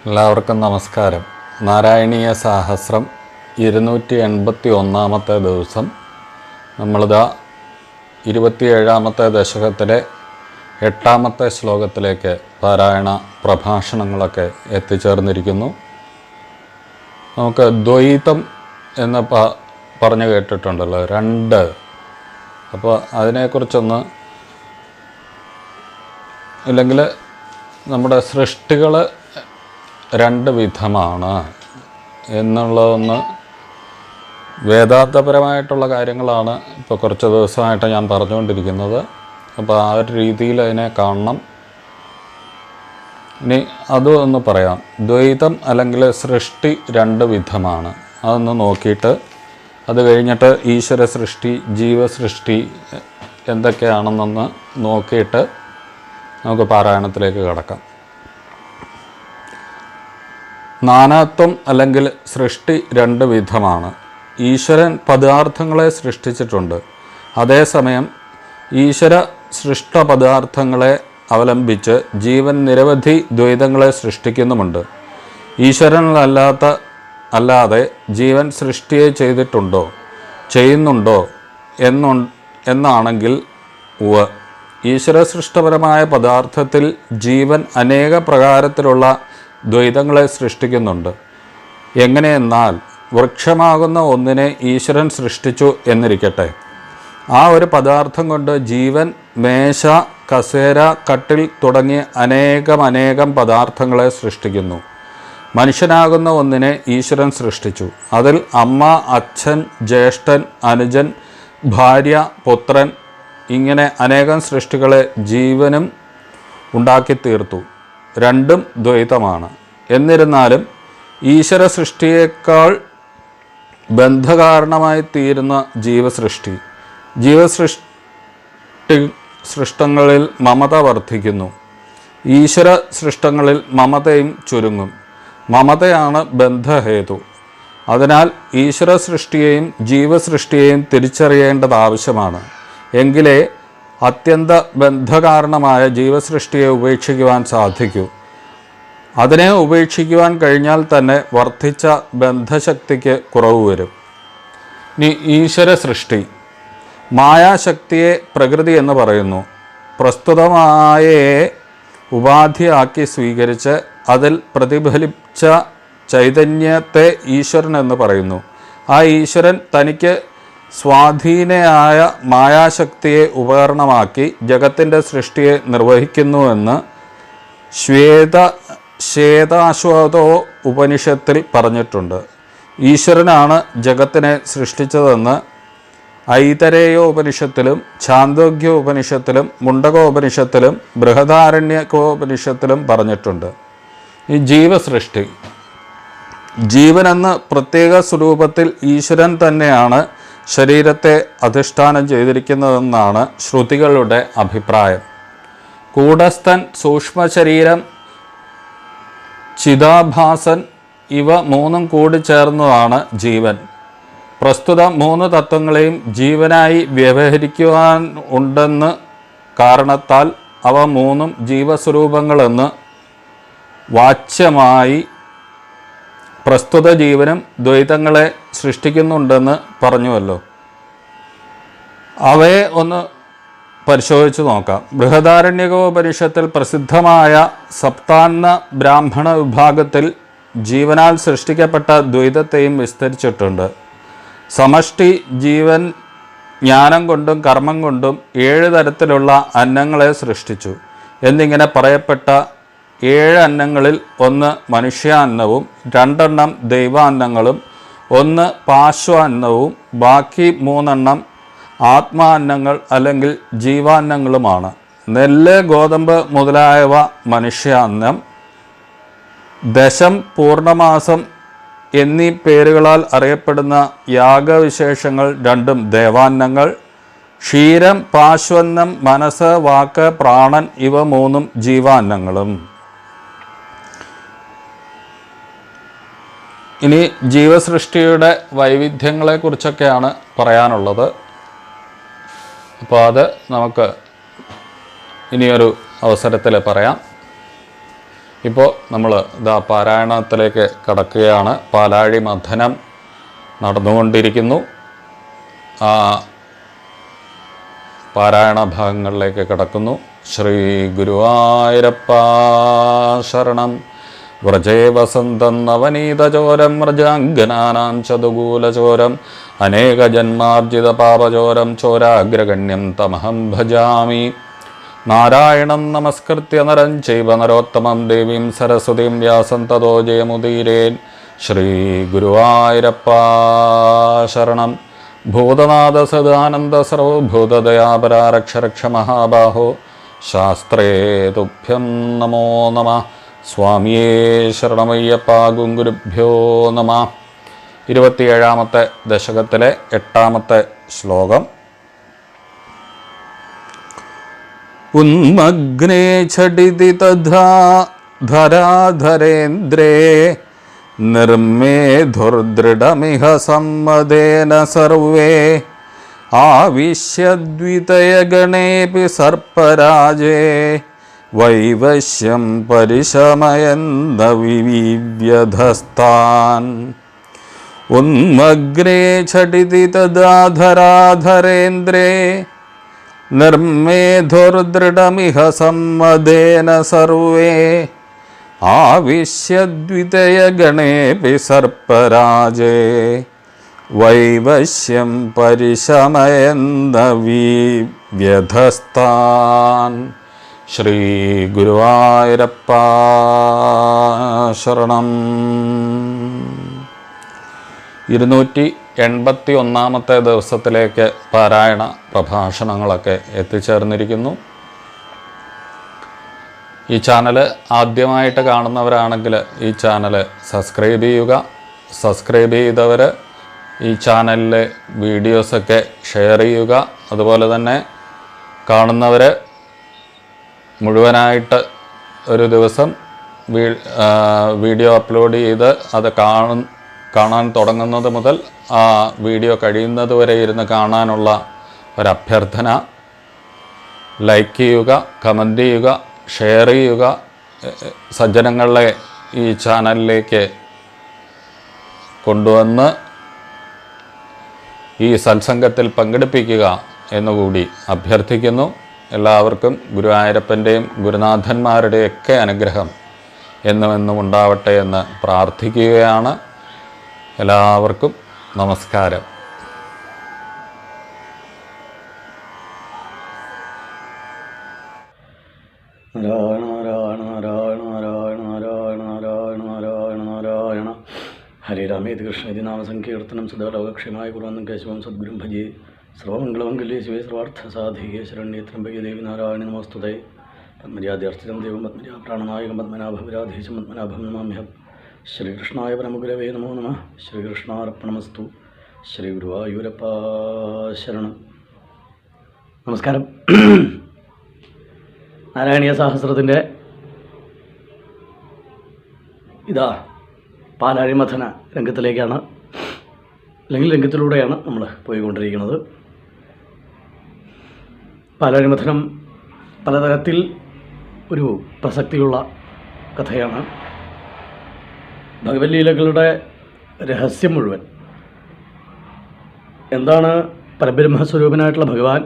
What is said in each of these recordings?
എല്ലാവർക്കും നമസ്കാരം. നാരായണീയ സാഹസ്രം 281 ദിവസം. നമ്മളിതാ 27ാമത്തെ ദശകത്തിലെ 8ാമത്തെ ശ്ലോകത്തിലേക്ക് പാരായണ പ്രഭാഷണങ്ങളൊക്കെ എത്തിച്ചേർന്നിരിക്കുന്നു. നമുക്ക് ദ്വൈതം എന്ന് പറഞ്ഞു കേട്ടിട്ടുണ്ടല്ലോ, രണ്ട്. അപ്പോൾ അതിനെക്കുറിച്ചൊന്ന്, ഇല്ലെങ്കിൽ നമ്മുടെ സൃഷ്ടികൾ രണ്ട് വിധമാണ് എന്നുള്ളതൊന്ന് വേദാന്തപരമായിട്ടുള്ള കാര്യങ്ങളാണ് ഇപ്പോൾ കുറച്ച് ദിവസമായിട്ട് ഞാൻ പറഞ്ഞുകൊണ്ടിരിക്കുന്നത്. അപ്പോൾ ആ ഒരു രീതിയിൽ അതിനെ കാണണം. ഇനി അതും ഒന്ന് പറയാം. ദ്വൈതം അല്ലെങ്കിൽ സൃഷ്ടി രണ്ട് വിധമാണ്. അതൊന്ന് നോക്കിയിട്ട് അത് കഴിഞ്ഞിട്ട് ഈശ്വര സൃഷ്ടി, ജീവസൃഷ്ടി എന്തൊക്കെയാണെന്നൊന്ന് നോക്കിയിട്ട് നമുക്ക് പാരായണത്തിലേക്ക് കടക്കാം. നാനാത്വം അല്ലെങ്കിൽ സൃഷ്ടി രണ്ട് വിധമാണ്. ഈശ്വരൻ പദാർത്ഥങ്ങളെ സൃഷ്ടിച്ചിട്ടുണ്ട്. അതേസമയം ഈശ്വര സൃഷ്ട പദാർത്ഥങ്ങളെ അവലംബിച്ച് ജീവൻ നിരവധി ദ്വൈതങ്ങളെ സൃഷ്ടിക്കുന്നുമുണ്ട്. ഈശ്വരനല്ലാതെ ജീവൻ സൃഷ്ടിയെ ചെയ്യുന്നുണ്ടോ എന്നാണെങ്കിൽ ഉവ്വ്. ഈശ്വര സൃഷ്ടപരമായ പദാർത്ഥത്തിൽ ജീവൻ അനേക പ്രകാരത്തിലുള്ള ദ്വൈതങ്ങളെ സൃഷ്ടിക്കുന്നുണ്ട്. എങ്ങനെയെന്നാൽ വൃക്ഷമാകുന്ന ഒന്നിനെ ഈശ്വരൻ സൃഷ്ടിച്ചു എന്നിരിക്കട്ടെ. ആ ഒരു പദാർത്ഥം കൊണ്ട് ജീവൻ മേശ, കസേര, കട്ടിൽ തുടങ്ങിയ അനേകം പദാർത്ഥങ്ങളെ സൃഷ്ടിക്കുന്നു. മനുഷ്യനാകുന്ന ഒന്നിനെ ഈശ്വരൻ സൃഷ്ടിച്ചു. അതിൽ അമ്മ, അച്ഛൻ, ജ്യേഷ്ഠൻ, അനുജൻ, ഭാര്യ, പുത്രൻ ഇങ്ങനെ അനേകം സൃഷ്ടികളെ ജീവനും ഉണ്ടാക്കി തീർത്തു. രണ്ടും ദ്വൈതമാണ്. എന്നിരുന്നാലും ഈശ്വര സൃഷ്ടിയേക്കാൾ ബന്ധകാരണമായി തീരുന്ന സൃഷ്ടങ്ങളിൽ മമത വർദ്ധിക്കുന്നു. ഈശ്വര സൃഷ്ടങ്ങളിൽ മമതയും ചുരുങ്ങും. മമതയാണ് ബന്ധഹേതു. അതിനാൽ ഈശ്വര സൃഷ്ടിയെയും ജീവസൃഷ്ടിയെയും തിരിച്ചറിയേണ്ടത് ആവശ്യമാണ്. എങ്കിലേ അത്യന്ത ബന്ധകാരണമായ ജീവസൃഷ്ടിയെ ഉപേക്ഷിക്കുവാൻ സാധിക്കൂ. അതിനെ ഉപേക്ഷിക്കുവാൻ കഴിഞ്ഞാൽ തന്നെ വർദ്ധിച്ച ബന്ധശക്തിക്ക് കുറവ് വരും. ഇനി ഈശ്വര സൃഷ്ടി. മായാശക്തിയെ പ്രകൃതി എന്ന് പറയുന്നു. പ്രസ്തുതമായയെ ഉപാധിയാക്കി സ്വീകരിച്ച് അതിൽ പ്രതിഫലിച്ച ചൈതന്യത്തെ ഈശ്വരൻ എന്ന് പറയുന്നു. ആ ഈശ്വരൻ തനിക്ക് സ്വാധീനയായ മായാശക്തിയെ ഉപകരണമാക്കി ജഗത്തിൻ്റെ സൃഷ്ടിയെ നിർവഹിക്കുന്നുവെന്ന് ശ്വേതാശ്വതോ ഉപനിഷത്തിൽ പറഞ്ഞിട്ടുണ്ട്. ഈശ്വരനാണ് ജഗത്തിനെ സൃഷ്ടിച്ചതെന്ന് ഐതരേയോപനിഷത്തിലും ഛാന്തോഗ്യോപനിഷത്തിലും മുണ്ടകോപനിഷത്തിലും ബൃഹദാരണ്യകോപനിഷത്തിലും പറഞ്ഞിട്ടുണ്ട്. ഈ ജീവസൃഷ്ടി, ജീവനെന്ന പ്രത്യേക സ്വരൂപത്തിൽ ഈശ്വരൻ തന്നെയാണ് ശരീരത്തെ അധിഷ്ഠാനം ചെയ്തിരിക്കുന്നതെന്നാണ് ശ്രുതികളുടെ അഭിപ്രായം. കൂടസ്ഥൻ, സൂക്ഷ്മശരീരം, ചിതാഭാസൻ ഇവ മൂന്നും കൂടി ചേർന്നതാണ് ജീവൻ. പ്രസ്തുത മൂന്ന് തത്വങ്ങളെയും ജീവനായി വ്യവഹരിക്കുവാൻ ഉണ്ടെന്ന് കാരണത്താൽ അവ മൂന്നും ജീവസ്വരൂപങ്ങളെന്ന് വാച്യമായി പ്രസ്തുത ജീവനും ദ്വൈതങ്ങളെ സൃഷ്ടിക്കുന്നുണ്ടെന്ന് പറഞ്ഞുവല്ലോ. അവയെ ഒന്ന് പരിശോധിച്ച് നോക്കാം. ബൃഹദാരണ്യകോപനിഷത്തിൽ പ്രസിദ്ധമായ സപ്താന്ന ബ്രാഹ്മണ വിഭാഗത്തിൽ ജീവനാൽ സൃഷ്ടിക്കപ്പെട്ട ദ്വൈതത്തെയും വിസ്തരിച്ചിട്ടുണ്ട്. സമഷ്ടി ജീവൻ ജ്ഞാനം കൊണ്ടും കർമ്മം കൊണ്ടും 7 തരത്തിലുള്ള അന്നങ്ങളെ സൃഷ്ടിച്ചു എന്നിങ്ങനെ പറയപ്പെട്ട 7 അന്നങ്ങളിൽ 1 മനുഷ്യാന്നവും 2 ദൈവാന്നങ്ങളും 1 പാശ്വാന്നവും ബാക്കി 3 ആത്മാന്നങ്ങൾ അല്ലെങ്കിൽ ജീവാന്നങ്ങളുമാണ്. നെല്ല്, ഗോതമ്പ് മുതലായവ മനുഷ്യാന്നം, ദശം, പൂർണ്ണമാസം എന്നീ പേരുകളാൽ അറിയപ്പെടുന്ന യാഗവിശേഷങ്ങൾ 2 ദേവാന്നങ്ങൾ, ക്ഷീരം, പാശ്വന്നം, മനസ്സ്, വാക്ക്, പ്രാണൻ ഇവ 3 ജീവാന്നങ്ങളും. ഇനി ജീവസൃഷ്ടിയുടെ വൈവിധ്യങ്ങളെക്കുറിച്ചൊക്കെയാണ് പറയാനുള്ളത്. അപ്പോൾ അത് നമുക്ക് ഇനിയൊരു അവസരത്തിൽ പറയാം. ഇപ്പോൾ നമ്മൾ ഇതാ പാരായണത്തിലേക്ക് കടക്കുകയാണ്. പാലാഴി മഥനം നടന്നുകൊണ്ടിരിക്കുന്നു. ആ പാരായണ ഭാഗങ്ങളിലേക്ക് കടക്കുന്നു. ശ്രീ ഗുരുവായൂരപ്പ ശരണം. വ്രജേ വസന്തം നവനീതചോരം വ്രജാംഗനാനാം ചതുകൂലചോരം അനേകജന്മാർജിത പാപചോരം ചോരാഗ്രഗണ്യം തമഹം ഭജാമി. നാരായണം നമസ്കൃത്യ നരം ചൈവ നരോത്തമം ദേവീം സരസ്വതീം വ്യാസം തതോ ജയമുദീരേൻ. ശ്രീ ഗുരുവായൂരപ്പ ശരണം. ഭൂതനാഥ സദാനന്ദ സർവഭൂതദയാപരാ രക്ഷ രക്ഷ മഹാബാഹോ ശാസ്ത്രേ തുഭ്യം നമോ നമഃ. സ്വാമിയേ ശരണമയ്യപ്പ. ഗുരുഭ്യോ നമഃ. 27ാമത്തെ ദശകത്തിലെ 8ാമത്തെ ശ്ലോകം. ഉന്മഗ്നേ ഛടിതി തഥാ ധരാധരേന്ദ്രേ നിർമേധുർദൃഢമിഹ സമ്മദേന സർവേ ആവിശ്യദ്വിതയഗണേപി സർപ്പരാജേ വൈവശ്യം പരിശമയന്ത വിവിവ്യധസ്താൻ. ഉന്മഗ്നേ ഛടിതി തഥാ ധരാധരേന്ദ്രേ നിർമേധുർദൃഢമിഹ സമ്മദേന സർവേ ആവിശ്യദ്വിതയഗണേപി സർപ്പരാജേ വൈവശ്യം പരിശമയന്ത വിവ്യധസ്താൻ. ശ്രീ ഗുരുവായൂരപ്പ ശരണം. 281ാമത്തെ ദിവസത്തിലേക്ക് പാരായണ പ്രഭാഷണങ്ങളൊക്കെ എത്തിച്ചേർന്നിരിക്കുന്നു. ഈ ചാനൽ ആദ്യമായിട്ട് കാണുന്നവരാണെങ്കിൽ ഈ ചാനൽ സബ്സ്ക്രൈബ് ചെയ്യുക. സബ്സ്ക്രൈബ് ചെയ്തവർ ഈ ചാനലിലെ വീഡിയോസൊക്കെ ഷെയർ ചെയ്യുക. അതുപോലെ തന്നെ കാണുന്നവർ മുഴുവനായിട്ട് ഒരു ദിവസം വീഡിയോ അപ്ലോഡ് ചെയ്ത് അത് കാണാൻ തുടങ്ങുന്നത് മുതൽ ആ വീഡിയോ കഴിയുന്നത് വരെ ഇരുന്ന് കാണാനുള്ള ഒരഭ്യർത്ഥന. ലൈക്ക് ചെയ്യുക, കമൻറ്റ് ചെയ്യുക, ഷെയർ ചെയ്യുക. സജ്ജനങ്ങളെ ഈ ചാനലിലേക്ക് കൊണ്ടുവന്ന് ഈ സത്സംഗത്തിൽ പങ്കെടുപ്പിക്കുക എന്നുകൂടി അഭ്യർത്ഥിക്കുന്നു. എല്ലാവർക്കും ഗുരുവായൂരപ്പൻ്റെയും ഗുരുനാഥന്മാരുടെയൊക്കെ അനുഗ്രഹം എന്നുമെന്നും ഉണ്ടാവട്ടെ എന്ന് പ്രാർത്ഥിക്കുകയാണ്. എല്ലാവർക്കും നമസ്കാരം. നാരായണ നാരായണ നാരായണ നാരായണ നാരായണ നാരായണ നാരായണ നാരായണ. ഹരേ രാമേതി കൃഷ്ണേതി നാമസങ്കീർത്തനം സദാ ലോകക്ഷേമായ കുറുവന്നം കേശവം സദ്ഗുരും ഭജേ. സർവമംഗളമംഗല്യേ ശിവേ സർവാർത്ഥസാധികേ ശരണ്യേ ത്രംബകേ ദേവി നാരായണി നമസ്തുതേ. പത്മജാദ്യർച്ചിതം ദേവം പത്മജാ പ്രാണനായകം പത്മനാഭവിരാധീശം പത്മനാഭം നമാമ്യഹം. ശ്രീകൃഷ്ണായ പരമഗുരവേ നമോ നമഃ. ശ്രീകൃഷ്ണാർപ്പണമസ്തു. ശ്രീ ഗുരുവായൂരപ്പ ശരണം. നമസ്കാരം. നാരായണീയ സഹസ്രത്തിൻ്റെ ഇതാ പാലാഴി മഥന രംഗത്തിലേക്കാണ്, അല്ലെങ്കിൽ രംഗത്തിലൂടെയാണ് നമ്മൾ പോയിക്കൊണ്ടിരിക്കുന്നത്. പാലാഴി മഥനം പലതരത്തിൽ ഒരു പ്രസക്തിയുള്ള കഥയാണ്. ഭഗവത് ലീലകളുടെ രഹസ്യം മുഴുവൻ എന്താണ്? പരബ്രഹ്മസ്വരൂപനായിട്ടുള്ള ഭഗവാൻ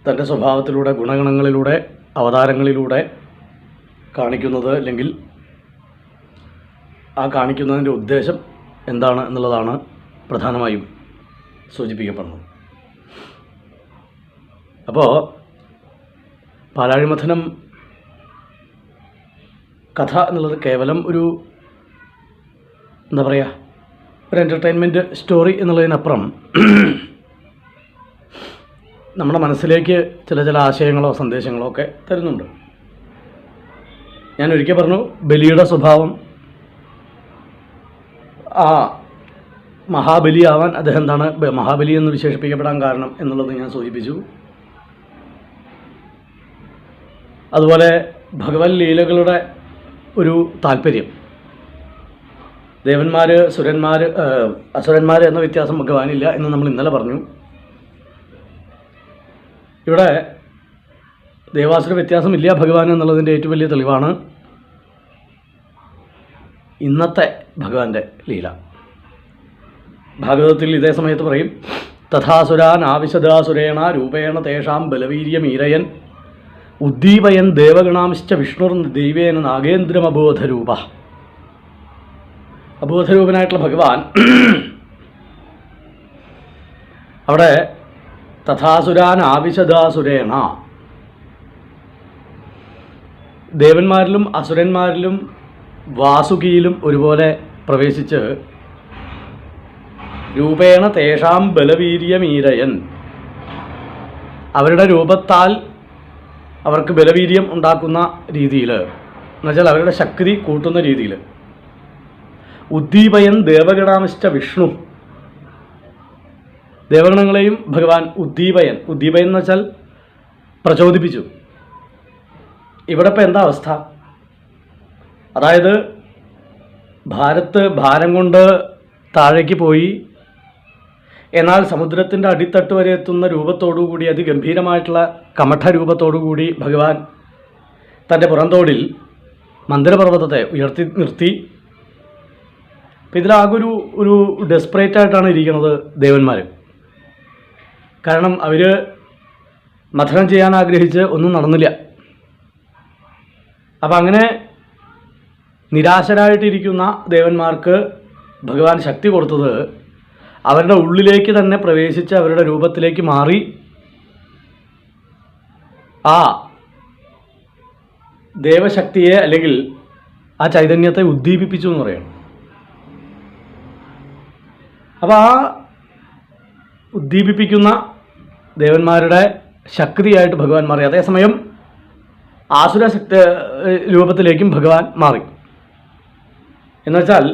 തൻ്റെ സ്വഭാവത്തിലൂടെ, ഗുണഗണങ്ങളിലൂടെ, അവതാരങ്ങളിലൂടെ കാണിക്കുന്നത്, അല്ലെങ്കിൽ ആ കാണിക്കുന്നതിൻ്റെ ഉദ്ദേശം എന്താണ് എന്നുള്ളതാണ് പ്രധാനമായും സൂചിപ്പിക്കപ്പെടുന്നത്. അപ്പോൾ പാലാഴി മഥനം കഥ എന്നുള്ളത് കേവലം ഒരു എന്താ പറയുക, ഒരു എൻ്റർടൈൻമെൻറ്റ് സ്റ്റോറി എന്നുള്ളതിനപ്പുറം നമ്മുടെ മനസ്സിലേക്ക് ചില ആശയങ്ങളോ സന്ദേശങ്ങളോ ഒക്കെ തരുന്നുണ്ട്. ഞാൻ ഒരിക്കൽ പറഞ്ഞു, ബലിയുടെ സ്വഭാവം, ആ മഹാബലിയാവാൻ അദ്ദേഹം എന്താണ് മഹാബലി എന്ന് വിശേഷിപ്പിക്കപ്പെടാൻ കാരണം എന്നുള്ളത് ഞാൻ സൂചിപ്പിച്ചു. അതുപോലെ ഭഗവത് ലീലകളുടെ ഒരു താല്പര്യം, ദേവന്മാർ, അസുരന്മാർ എന്ന വ്യത്യാസം ഭഗവാനില്ല എന്ന് നമ്മൾ ഇന്നലെ പറഞ്ഞു. ഇവിടെ ദേവാസുര വ്യത്യാസമില്ല ഭഗവാൻ എന്നുള്ളതിൻ്റെ ഏറ്റവും വലിയ തെളിവാണ് ഇന്നത്തെ ഭഗവാന്റെ ലീല. ഭാഗവതത്തിൽ ഇതേ സമയത്ത് പറയും, തഥാസുരാൻ ആവിശദാസുരേണ രൂപേണ തേഷാം ബലവീര്യമീരയൻ ഉദ്ദീപയൻ ദേവഗണാംശ്ച വിഷ്ണുർ ദൈവേന നാഗേന്ദ്രമബോധരൂപ. അബോധരൂപനായിട്ടുള്ള ഭഗവാൻ അവിടെ തഥാസുരാൻ ആവിശദാസുരേണ, ദേവന്മാരിലും അസുരന്മാരിലും വാസുകിയിലും ഒരുപോലെ പ്രവേശിച്ച് രൂപേണ തേഷാം ബലവീര്യമീരയൻ, അവരുടെ രൂപത്താൽ അവർക്ക് ബലവീര്യം ഉണ്ടാക്കുന്ന രീതിയിൽ, എന്നുവെച്ചാൽ അവരുടെ ശക്തി കൂട്ടുന്ന രീതിയിൽ, ഉദ്ദീപയൻ ദേവഗണാംശ്ച വിഷ്ണു, ദേവഗണങ്ങളെയും ഭഗവാൻ ഉദ്ദീപയൻ എന്ന് വെച്ചാൽ പ്രചോദിപ്പിച്ചു. ഇവിടെ ഇപ്പം എന്താ അവസ്ഥ? അതായത് ഭാരം കൊണ്ട് താഴേക്ക് പോയി, എന്നാൽ സമുദ്രത്തിൻ്റെ അടിത്തട്ട് വരെ എത്തുന്ന രൂപത്തോടുകൂടി, അതിഗംഭീരമായിട്ടുള്ള കമഠ രൂപത്തോടുകൂടി ഭഗവാൻ തൻ്റെ പുറന്തോടിൽ മന്ദിരപർവ്വതത്തെ ഉയർത്തി നിർത്തി. അപ്പം ഇതിലാകെ ഒരു ഡെസ്പറേറ്റ് ആയിട്ടാണ് ഇരിക്കുന്നത് ദേവന്മാർ. കാരണം അവർ മഥനം ചെയ്യാൻ ആഗ്രഹിച്ച് ഒന്നും നടന്നില്ല. അപ്പം അങ്ങനെ നിരാശരായിട്ടിരിക്കുന്ന ദേവന്മാർക്ക് ഭഗവാൻ ശക്തി കൊടുത്തത് അവരുടെ ഉള്ളിലേക്ക് തന്നെ പ്രവേശിച്ച് അവരുടെ രൂപത്തിലേക്ക് മാറി ആ ദേവശക്തിയെ അല്ലെങ്കിൽ ആ ചൈതന്യത്തെ ഉദ്ദീപിപ്പിച്ചു എന്ന് പറയണം. അപ്പോൾ ആ ഉദ്ദീപിപ്പിക്കുന്ന ദേവന്മാരുടെ ശക്തിയായിട്ട് ഭഗവാൻ മാറി. അതേസമയം ആസുര ശക്തി രൂപത്തിലേക്കും ഭഗവാൻ മാറി. എന്നുവെച്ചാൽ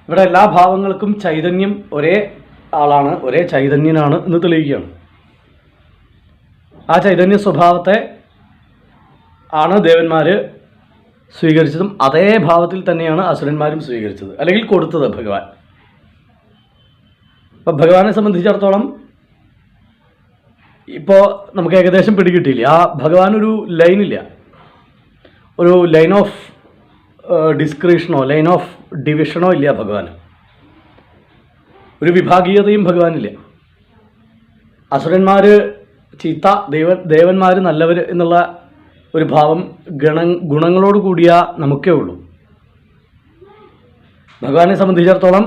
ഇവിടെ എല്ലാ ഭാവങ്ങൾക്കും ചൈതന്യം ഒരേ ആളാണ്, ഒരേ ചൈതന്യനാണ് എന്ന് തെളിയിക്കുകയാണ്. ആ ചൈതന്യ സ്വഭാവത്തെ ആണ് ദേവന്മാർ സ്വീകരിച്ചതും അതേ ഭാവത്തിൽ തന്നെയാണ് അസുരന്മാരും സ്വീകരിച്ചത്, അല്ലെങ്കിൽ കൊടുത്തത് ഭഗവാൻ. അപ്പം ഭഗവാനെ സംബന്ധിച്ചിടത്തോളം ഇപ്പോൾ നമുക്ക് ഏകദേശം പിടികിട്ടിയില്ല. ആ ഭഗവാൻ ഒരു ലൈനില്ല, ഒരു ലൈൻ ഓഫ് ഡിസ്ക്രിഷനോ ലൈൻ ഓഫ് ഡിവിഷനോ ഇല്ല ഭഗവാൻ. ഒരു വിഭാഗീയതയും ഭഗവാനില്ല. അസുരന്മാർ ചീത്ത, ദേവന്മാർ നല്ലവർ എന്നുള്ള ഒരു ഭാവം ഗുണങ്ങളോട് കൂടിയ നമുക്കേ ഉള്ളൂ. ഭഗവാനെ സംബന്ധിച്ചിടത്തോളം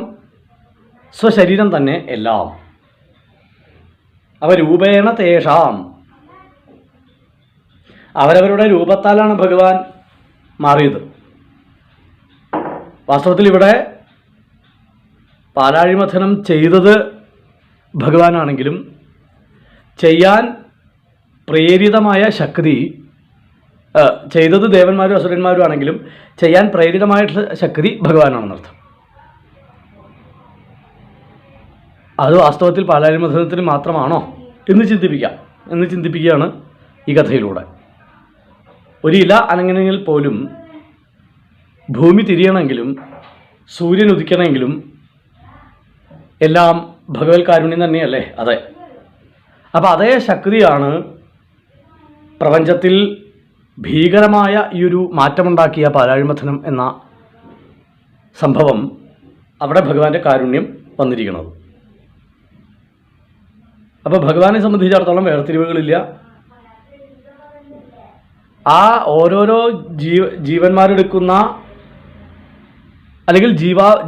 സ്വശരീരം തന്നെ എല്ലാം. അവ രൂപേണ തേഷാം, അവരവരുടെ രൂപത്താലാണ് ഭഗവാൻ മാറിയത്. വാസ്തവത്തിൽ ഇവിടെ പാലാഴിമഥനം ചെയ്തത് ഭഗവാനാണെങ്കിലും ചെയ്യാൻ പ്രേരിതമായ ശക്തി, ചെയ്തത് ദേവന്മാരും അസുരന്മാരും ആണെങ്കിലും ചെയ്യാൻ പ്രേരിതമായിട്ടുള്ള ശക്തി ഭഗവാനാണെന്നർത്ഥം. അത് വാസ്തവത്തിൽ പാലാഴിമഥനത്തിന് മാത്രമാണോ എന്ന് ചിന്തിപ്പിക്കുകയാണ് ഈ കഥയിലൂടെ. ഒരു ഇല അനങ്ങണമെങ്കിൽ പോലും, ഭൂമി തിരിയണമെങ്കിലും സൂര്യൻ ഉദിക്കണമെങ്കിലും എല്ലാം ഭഗവത് കാരുണ്യം തന്നെയല്ലേ? അതെ. അപ്പോൾ അതേ ശക്തിയാണ് പ്രപഞ്ചത്തിൽ ഭീകരമായ ഈ ഒരു മാറ്റമുണ്ടാക്കിയ പാലാഴിമഥനം എന്ന സംഭവം. അവിടെ ഭഗവാന്റെ കാരുണ്യം വന്നിരിക്കുന്നത്. അപ്പോൾ ഭഗവാനെ സംബന്ധിച്ചിടത്തോളം വേർതിരിവുകളില്ല. ആ ഓരോരോ ജീവന്മാരെടുക്കുന്ന, അല്ലെങ്കിൽ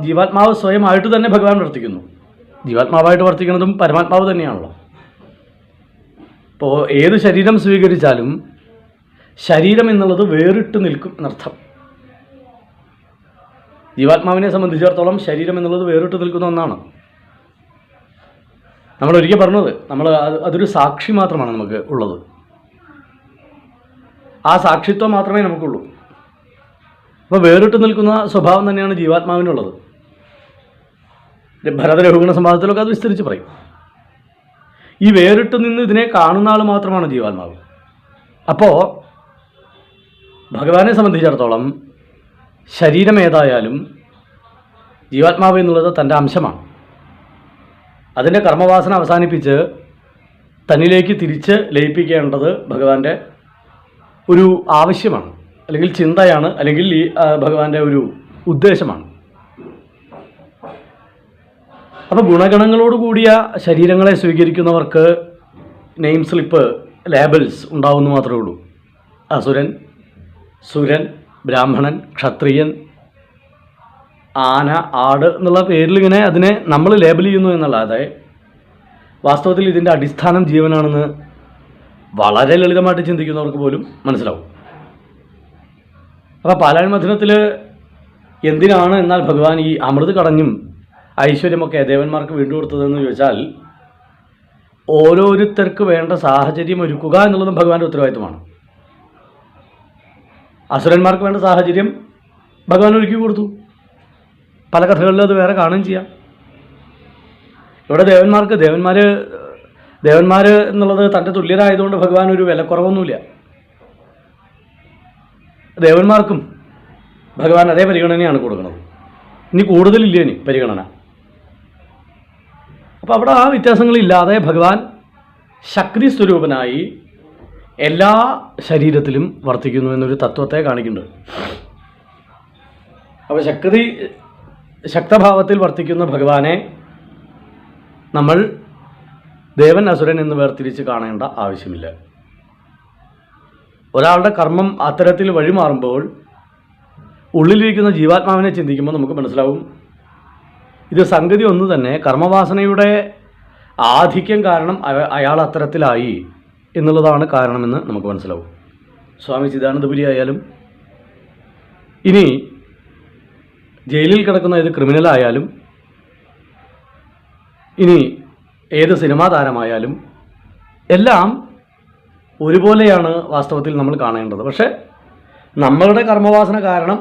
ജീവാത്മാവ് സ്വയമായിട്ട് തന്നെ ഭഗവാൻ വർത്തിക്കുന്നു. ജീവാത്മാവായിട്ട് വർത്തിക്കുന്നതും പരമാത്മാവ് തന്നെയാണല്ലോ. ഇപ്പോൾ ഏത് ശരീരം സ്വീകരിച്ചാലും ശരീരം എന്നുള്ളത് വേറിട്ട് നിൽക്കും എന്നർത്ഥം. ജീവാത്മാവിനെ സംബന്ധിച്ചിടത്തോളം ശരീരം എന്നുള്ളത് വേറിട്ട് നിൽക്കുന്ന ഒന്നാണ്. നമ്മൾ ഒരിക്കൽ പറഞ്ഞത്, അതൊരു സാക്ഷി മാത്രമാണ് നമുക്ക് ഉള്ളത്. ആ സാക്ഷിത്വം മാത്രമേ നമുക്കുള്ളൂ. അപ്പോൾ വേറിട്ട് നിൽക്കുന്ന സ്വഭാവം തന്നെയാണ് ജീവാത്മാവിനുള്ളത്. ഭരതരഘുഗുണ സംവാദത്തിലൊക്കെ അത് വിസ്തരിച്ച് പറയും. ഈ വേറിട്ട് നിന്ന് ഇതിനെ കാണുന്ന ആൾ മാത്രമാണ് ജീവാത്മാവ്. അപ്പോൾ ഭഗവാനെ സംബന്ധിച്ചിടത്തോളം ശരീരം ഏതായാലും ജീവാത്മാവ് എന്നുള്ളത് തൻ്റെ അംശമാണ്. അതിൻ്റെ കർമ്മവാസന അവസാനിപ്പിച്ച് തന്നിലേക്ക് തിരിച്ച് ലയിപ്പിക്കേണ്ടത് ഭഗവാന്റെ ഒരു ആവശ്യമാണ്, അല്ലെങ്കിൽ ചിന്തയാണ്, അല്ലെങ്കിൽ ഈ ഭഗവാന്റെ ഒരു ഉദ്ദേശമാണ്. അപ്പോൾ ഗുണഗണങ്ങളോട് കൂടിയ ശരീരങ്ങളെ സ്വീകരിക്കുന്നവർക്ക് നെയിം സ്ലിപ്പ്, ലേബൽസ് ഉണ്ടാവുമെന്ന് മാത്രമേ ഉള്ളൂ. അസുരൻ, സുരൻ, ബ്രാഹ്മണൻ, ക്ഷത്രിയൻ, ആന, ആട് എന്നുള്ള പേരിൽ ഇങ്ങനെ അതിനെ നമ്മൾ ലേബൽ ചെയ്യുന്നു എന്നല്ലാതെ വാസ്തവത്തിൽ ഇതിൻ്റെ അടിസ്ഥാനം ജീവനാണെന്ന് വളരെ ലളിതമായിട്ട് ചിന്തിക്കുന്നവർക്ക് പോലും മനസ്സിലാവും. അപ്പോൾ പാലാഴി മഥനത്തിൽ എന്തിനാണ് എന്നാൽ ഭഗവാൻ ഈ അമൃത് കടഞ്ഞും ഐശ്വര്യമൊക്കെ ദേവന്മാർക്ക് വീണ്ടും കൊടുത്തതെന്ന് ചോദിച്ചാൽ, ഓരോരുത്തർക്ക് വേണ്ട സാഹചര്യം ഒരുക്കുക എന്നുള്ളതും ഭഗവാന്റെ ഉത്തരവാദിത്വമാണ്. അസുരന്മാർക്ക് വേണ്ട സാഹചര്യം ഭഗവാൻ ഒരുക്കി കൊടുത്തു. പല കഥകളിലും അത് വേറെ കാണുകയും ചെയ്യാം. ഇവിടെ ദേവന്മാർ എന്നുള്ളത് തൻ്റെ തുല്യരായതുകൊണ്ട് ഭഗവാൻ ഒരു വിലക്കുറവൊന്നുമില്ല. ദേവന്മാർക്കും ഭഗവാൻ അതേ പരിഗണനയാണ് കൊടുക്കുന്നത്. ഇനി കൂടുതലില്ല ഇനി പരിഗണന. അപ്പോൾ അവിടെ ആ വ്യത്യാസങ്ങളില്ലാതെ ഭഗവാൻ ശക്തി സ്വരൂപനായി എല്ലാ ശരീരത്തിലും വർത്തിക്കുന്നു എന്നൊരു തത്വത്തെ കാണിക്കുന്നുണ്ട്. അപ്പോൾ ശക്തഭാവത്തിൽ വർത്തിക്കുന്ന ഭഗവാനെ നമ്മൾ ദേവൻ അസുരൻ എന്ന് വേർതിരിച്ച് കാണേണ്ട ആവശ്യമില്ല. ഒരാളുടെ കർമ്മം അത്തരത്തിൽ വഴിമാറുമ്പോൾ ഉള്ളിലിരിക്കുന്ന ജീവാത്മാവിനെ ചിന്തിക്കുമ്പോൾ നമുക്ക് മനസ്സിലാവും ഇത് സംഗതി ഒന്ന് തന്നെ കർമ്മവാസനയുടെ ആധിക്യം കാരണം അയാൾ അത്തരത്തിലായി എന്നുള്ളതാണ് കാരണമെന്ന് നമുക്ക് മനസ്സിലാവും. സ്വാമി ചിദാനന്ദപുരി ആയാലും, ഇനി ജയിലിൽ കിടക്കുന്ന ഏത് ക്രിമിനലായാലും, ഇനി ഏത് സിനിമാ താരമായാലും എല്ലാം ഒരുപോലെയാണ് വാസ്തവത്തിൽ നമ്മൾ കാണേണ്ടത്. പക്ഷേ നമ്മളുടെ കർമ്മവാസന കാരണം,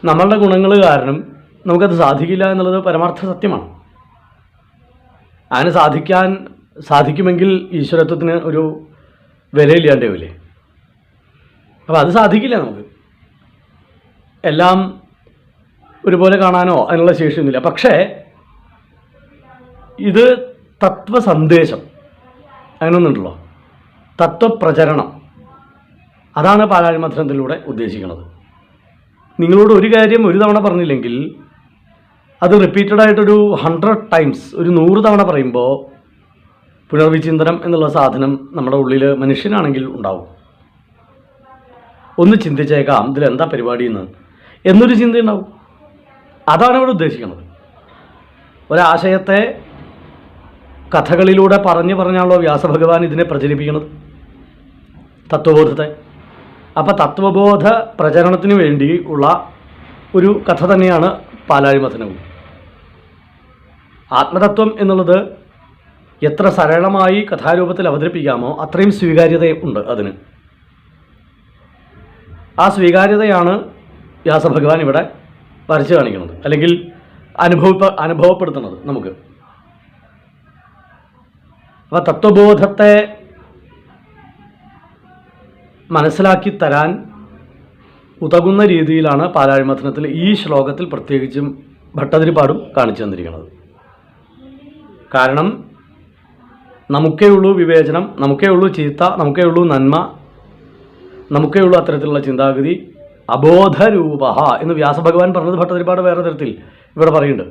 നമ്മളുടെ ഗുണങ്ങൾ കാരണം നമുക്കത് സാധിക്കില്ല എന്നുള്ളത് പരമാർത്ഥ സത്യമാണ്. അതിന് സാധിക്കുമെങ്കിൽ ഈശ്വരത്വത്തിന് ഒരു വിലയില്ലാണ്ടാവില്ലേ? അപ്പോൾ അത് സാധിക്കില്ല. നമുക്ക് എല്ലാം ഒരുപോലെ കാണാനോ അതിനുള്ള ശേഷിയൊന്നുമില്ല. പക്ഷേ ഇത് തത്വസന്ദേശം അങ്ങനെയൊന്നുണ്ടല്ലോ, തത്വപ്രചരണം, അതാണ് പാലാഴി മഥനത്തിലൂടെ ഉദ്ദേശിക്കുന്നത്. നിങ്ങളോട് ഒരു കാര്യം ഒരു തവണ പറഞ്ഞില്ലെങ്കിൽ അത് റിപ്പീറ്റഡായിട്ടൊരു 100 ടൈംസ്, ഒരു 100 തവണ പറയുമ്പോൾ പുനർവിചിന്തനം എന്നുള്ള സാധനം നമ്മുടെ ഉള്ളിൽ മനുഷ്യനാണെങ്കിൽ ഉണ്ടാവും. ഒന്ന് ചിന്തിച്ചേക്കാം ഇതിലെന്താ പരിപാടി എന്നൊരു ചിന്തയുണ്ടാവും. അതാണ് ഇവിടെ ഉദ്ദേശിക്കുന്നത്. ഒരാശയത്തെ കഥകളിലൂടെ പറഞ്ഞാണല്ലോ വ്യാസഭഗവാൻ ഇതിനെ പ്രചരിപ്പിക്കുന്നത്, തത്വബോധത്തെ. അപ്പോൾ തത്വബോധ പ്രചരണത്തിന് വേണ്ടി ഉള്ള ഒരു കഥ തന്നെയാണ് പാലാഴി മഥനവും. ആത്മതത്വം എന്നുള്ളത് എത്ര സരളമായി കഥാരൂപത്തിൽ അവതരിപ്പിക്കാമോ അത്രയും സ്വീകാര്യതയുണ്ട് അതിന്. ആ സ്വീകാര്യതയാണ് വ്യാസഭഗവാൻ ഇവിടെ വരച്ചു കാണിക്കുന്നത്, അല്ലെങ്കിൽ അനുഭവപ്പെടുത്തുന്നത് നമുക്ക്. അപ്പോൾ തത്വബോധത്തെ മനസ്സിലാക്കി തരാൻ ഉതകുന്ന രീതിയിലാണ് പാലാഴി മഥനത്തിൽ ഈ ശ്ലോകത്തിൽ പ്രത്യേകിച്ചും ഭട്ടതിരിപ്പാടും കാണിച്ചു തന്നിരിക്കുന്നത്. കാരണം നമുക്കേ ഉള്ളൂ വിവേചനം, നമുക്കേ ഉള്ളൂ ചീത്ത, നമുക്കേ ഉള്ളൂ നന്മ, നമുക്കേ ഉള്ളൂ അത്തരത്തിലുള്ള ചിന്താഗതി. അബോധരൂപ എന്ന് വ്യാസഭഗവാൻ പറഞ്ഞത് ഭട്ടതിരിപ്പാട് വേറെ തരത്തിൽ ഇവിടെ പറയുന്നുണ്ട്.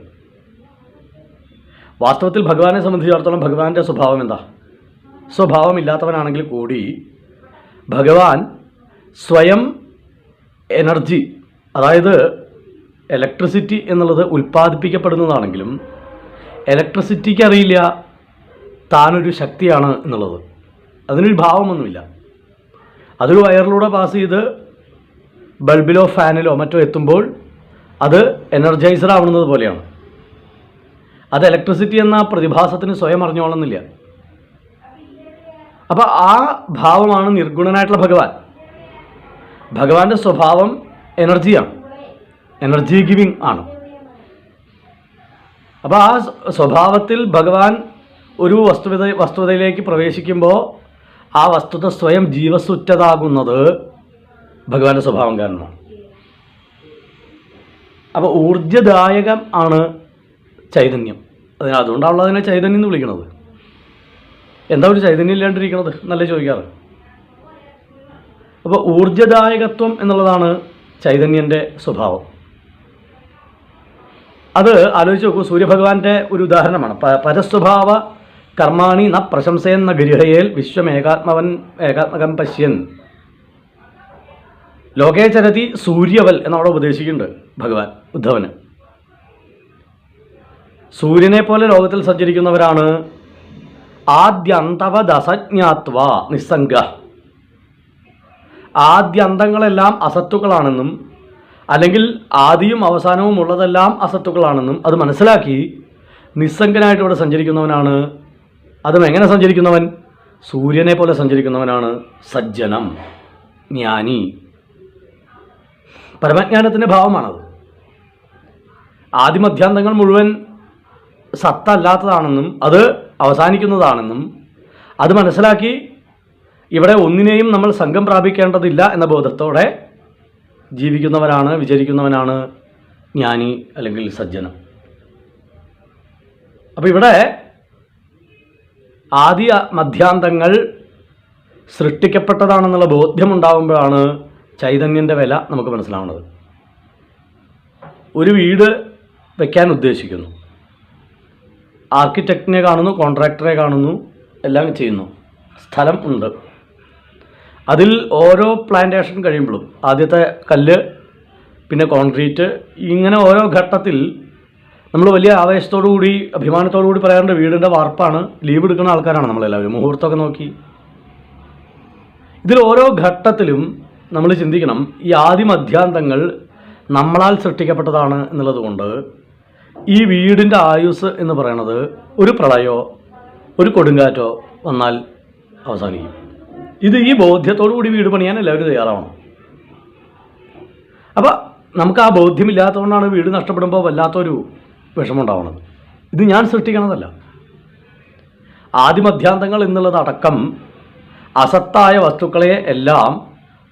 വാസ്തവത്തിൽ ഭഗവാനെ സംബന്ധിച്ചിടത്തോളം ഭഗവാന്റെ സ്വഭാവം എന്താ? സ്വഭാവമില്ലാത്തവനാണെങ്കിൽ കൂടി ഭഗവാൻ സ്വയം എനർജി, അതായത് ഇലക്ട്രിസിറ്റി എന്നുള്ളത് ഉൽപ്പാദിപ്പിക്കപ്പെടുന്നതാണെങ്കിലും ഇലക്ട്രിസിറ്റിക്ക് അറിയില്ല താനൊരു ശക്തിയാണ് എന്നുള്ളത്. അതിനൊരു ഭാവമൊന്നുമില്ല. അതൊരു വയറിലൂടെ പാസ് ചെയ്ത് ബൾബിലോ ഫാനിലോ മറ്റോ എത്തുമ്പോൾ അത് എനർജൈസർ ആവുന്നത് പോലെയാണ്. അത് ഇലക്ട്രിസിറ്റി എന്ന പ്രതിഭാസത്തിന് സ്വയം അറിഞ്ഞോളന്നില്ല. അപ്പോൾ ആ ഭാവമാണ് നിർഗുണനായിട്ടുള്ള ഭഗവാൻ. ഭഗവാന്റെ സ്വഭാവം എനർജിയാണ്, എനർജി ഗിവിങ് ആണ്. അപ്പോൾ ആ സ്വഭാവത്തിൽ ഭഗവാൻ ഒരു വസ്തുതയിലേക്ക് പ്രവേശിക്കുമ്പോൾ ആ വസ്തുത സ്വയം ജീവസുറ്റതാകുന്നത് ഭഗവാന്റെ സ്വഭാവം കാരണമാണ്. അപ്പോൾ ഊർജദായകം ആണ് ചൈതന്യം. അതുകൊണ്ടാണല്ലോ അതിനെ ചൈതന്യം എന്ന് വിളിക്കുന്നത്. എന്താ ഒരു ചൈതന്യം ഇല്ലാണ്ടിരിക്കുന്നത് എന്നല്ലേ ചോദിക്കാറ്. അപ്പോൾ ഊർജദായകത്വം എന്നുള്ളതാണ് ചൈതന്യൻ്റെ സ്വഭാവം. അത് ആലോചിച്ച് നോക്കൂ. സൂര്യഭഗവാന്റെ ഒരു ഉദാഹരണമാണ്. പരസ്വഭാവ കർമാണി ന പ്രശംസയെന്ന ഗരിഹയേൽ ഏകാത്മകം പശ്യൻ ലോകേ ചരതി സൂര്യവൽ എന്നവിടെ ഉപദേശിക്കുന്നുണ്ട് ഭഗവാൻ ഉദ്ധവന്. സൂര്യനെ പോലെ ലോകത്തിൽ സഞ്ചരിക്കുന്നവരാണ് ആദ്യന്തവദസജ്ഞാത്വ നിസ്സംഗ. ആദ്യന്തങ്ങളെല്ലാം അസത്തുക്കളാണെന്നും അല്ലെങ്കിൽ ആദിയും അവസാനവും ഉള്ളതെല്ലാം അസത്തുക്കളാണെന്നും അത് മനസ്സിലാക്കി നിസ്സംഗനായിട്ട് ഇവിടെ സഞ്ചരിക്കുന്നവനാണ്. അതും എങ്ങനെ സഞ്ചരിക്കുന്നവൻ? സൂര്യനെ പോലെ സഞ്ചരിക്കുന്നവനാണ് സജ്ജനം, ജ്ഞാനി. പരമജ്ഞാനത്തിൻ്റെ ഭാവമാണത്. ആദിമധ്യാന്തങ്ങൾ മുഴുവൻ സത്തല്ലാത്തതാണെന്നും അത് അവസാനിക്കുന്നതാണെന്നും അത് മനസ്സിലാക്കി ഇവിടെ ഒന്നിനെയും നമ്മൾ സംഘം പ്രാപിക്കേണ്ടതില്ല എന്ന ബോധത്തോടെ ജീവിക്കുന്നവരാണ്, വിചരിക്കുന്നവനാണ് ജ്ഞാനി അല്ലെങ്കിൽ സജ്ജനം. അപ്പോൾ ഇവിടെ ആദി മധ്യാന്തങ്ങൾ സൃഷ്ടിക്കപ്പെട്ടതാണെന്നുള്ള ബോധ്യമുണ്ടാകുമ്പോഴാണ് ചൈതന്യൻ്റെ വില നമുക്ക് മനസ്സിലാവുന്നത്. ഒരു വീട് വയ്ക്കാൻ ഉദ്ദേശിക്കുന്നു. ആർക്കിടെക്റ്റിനെ കാണുന്നു, കോൺട്രാക്ടറെ കാണുന്നു, എല്ലാം ചെയ്യുന്നു. സ്ഥലം ഉണ്ട്. അതിൽ ഓരോ പ്ലാന്റേഷൻ കഴിയുമ്പോഴും ആദ്യത്തെ കല്ല്, പിന്നെ കോൺക്രീറ്റ്, ഇങ്ങനെ ഓരോ ഘട്ടത്തിൽ നമ്മൾ വലിയ ആവേശത്തോടു കൂടി അഭിമാനത്തോടു കൂടി പറയാറുണ്ട് വീടിൻ്റെ വാർപ്പാണ്. ലീവ് എടുക്കുന്ന ആൾക്കാരാണ് നമ്മളെല്ലാവരും, മുഹൂർത്തമൊക്കെ നോക്കി. ഇതിൽ ഓരോ ഘട്ടത്തിലും നമ്മൾ ചിന്തിക്കണം, ഈ ആദിമധ്യാന്തങ്ങൾ നമ്മളാൽ സൃഷ്ടിക്കപ്പെട്ടതാണ് എന്നുള്ളത് കൊണ്ട് ഈ വീടിൻ്റെ ആയുസ് എന്ന് പറയുന്നത് ഒരു പ്രളയമോ ഒരു കൊടുങ്കാറ്റോ വന്നാൽ അവസാനിക്കും. ഇത് ഈ ബോധ്യത്തോടു കൂടി വീട് പണിയാൻ എല്ലാവരും തയ്യാറാവണം. അപ്പോൾ നമുക്ക് ആ ബോധ്യമില്ലാത്തതുകൊണ്ടാണ് വീട് നഷ്ടപ്പെടുമ്പോൾ വല്ലാത്തൊരു വിഷമമുണ്ടാവുന്നത്. ഇത് ഞാൻ സൃഷ്ടിക്കണതല്ല. ആദിമധ്യാന്തങ്ങൾ എന്നുള്ളതടക്കം അസത്തായ വസ്തുക്കളെ എല്ലാം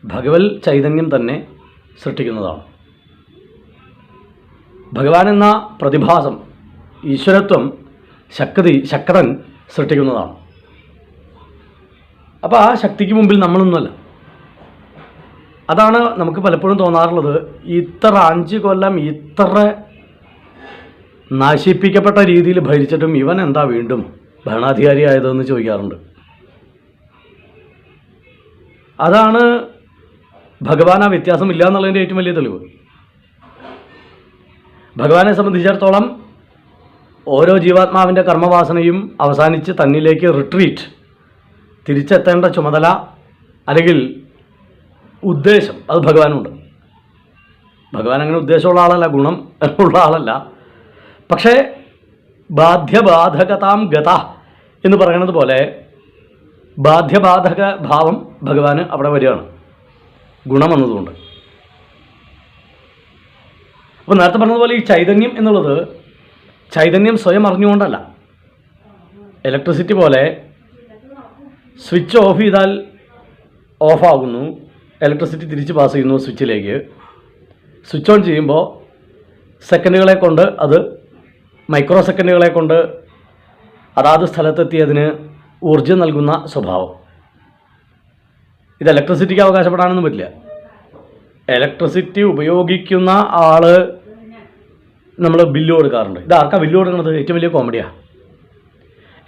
ഭഗവത് ചൈതന്യം തന്നെ സൃഷ്ടിക്കുന്നതാണ്. ഭഗവാൻ എന്ന പ്രതിഭാസം, ഈശ്വരത്വം, ശക്തൻ സൃഷ്ടിക്കുന്നതാണ്. അപ്പോൾ ആ ശക്തിക്ക് മുമ്പിൽ നമ്മളൊന്നുമല്ല. അതാണ് നമുക്ക് പലപ്പോഴും തോന്നാറുള്ളത്, ഇത്ര 5 കൊല്ലം ഇത്ര നശിപ്പിക്കപ്പെട്ട രീതിയിൽ ഭരിച്ചിട്ടും ഇവൻ എന്താ വീണ്ടും ഭരണാധികാരി ആയതെന്ന് ചോദിക്കാറുണ്ട്. അതാണ് ഭഗവാൻ ആ വ്യത്യാസമില്ല എന്നുള്ളതിൻ്റെ ഏറ്റവും വലിയ തെളിവ്. ഭഗവാനെ സംബന്ധിച്ചിടത്തോളം ഓരോ ജീവാത്മാവിൻ്റെ കർമ്മവാസനയും അവസാനിച്ച് തന്നിലേക്ക് റിട്രീറ്റ്, തിരിച്ചെത്തേണ്ട ചുമതല അല്ലെങ്കിൽ ഉദ്ദേശം അത് ഭഗവാനുണ്ട്. ഭഗവാൻ അങ്ങനെ ഉദ്ദേശമുള്ള ആളല്ല, ഗുണം ഉള്ള ആളല്ല. പക്ഷേ ബാധ്യബാധകതാം ഗത എന്ന് പറയുന്നത് പോലെ ബാധ്യബാധക ഭാവം ഭഗവാന് അവിടെ വരികയാണ്, ഗുണം എന്നതുകൊണ്ട്. അപ്പോൾ നേരത്തെ പറഞ്ഞതുപോലെ ഈ ചൈതന്യം എന്നുള്ളത് ചൈതന്യം സ്വയം അറിഞ്ഞുകൊണ്ടല്ല. ഇലക്ട്രിസിറ്റി പോലെ സ്വിച്ച് ഓഫ് ചെയ്താൽ ഓഫാകുന്നു, ഇലക്ട്രിസിറ്റി തിരിച്ച് പാസ് ചെയ്യുന്നു സ്വിച്ചിലേക്ക്. സ്വിച്ച് ഓൺ ചെയ്യുമ്പോൾ സെക്കൻഡുകളെ കൊണ്ട്, അത് മൈക്രോ സെക്കൻഡുകളെ കൊണ്ട് അതാത് സ്ഥലത്തെത്തി അതിന് ഊർജ്ജം നൽകുന്ന സ്വഭാവം. ഇത് ഇലക്ട്രിസിറ്റിക്ക് അവകാശപ്പെടാനൊന്നും പറ്റില്ല. ഇലക്ട്രിസിറ്റി ഉപയോഗിക്കുന്ന ആൾ നമ്മൾ ബില്ല് കൊടുക്കാറുണ്ട്. ഇത് ആർക്കാണ് ബില്ല് കൊടുക്കുന്നത്? ഏറ്റവും വലിയ കോമഡിയാണ്.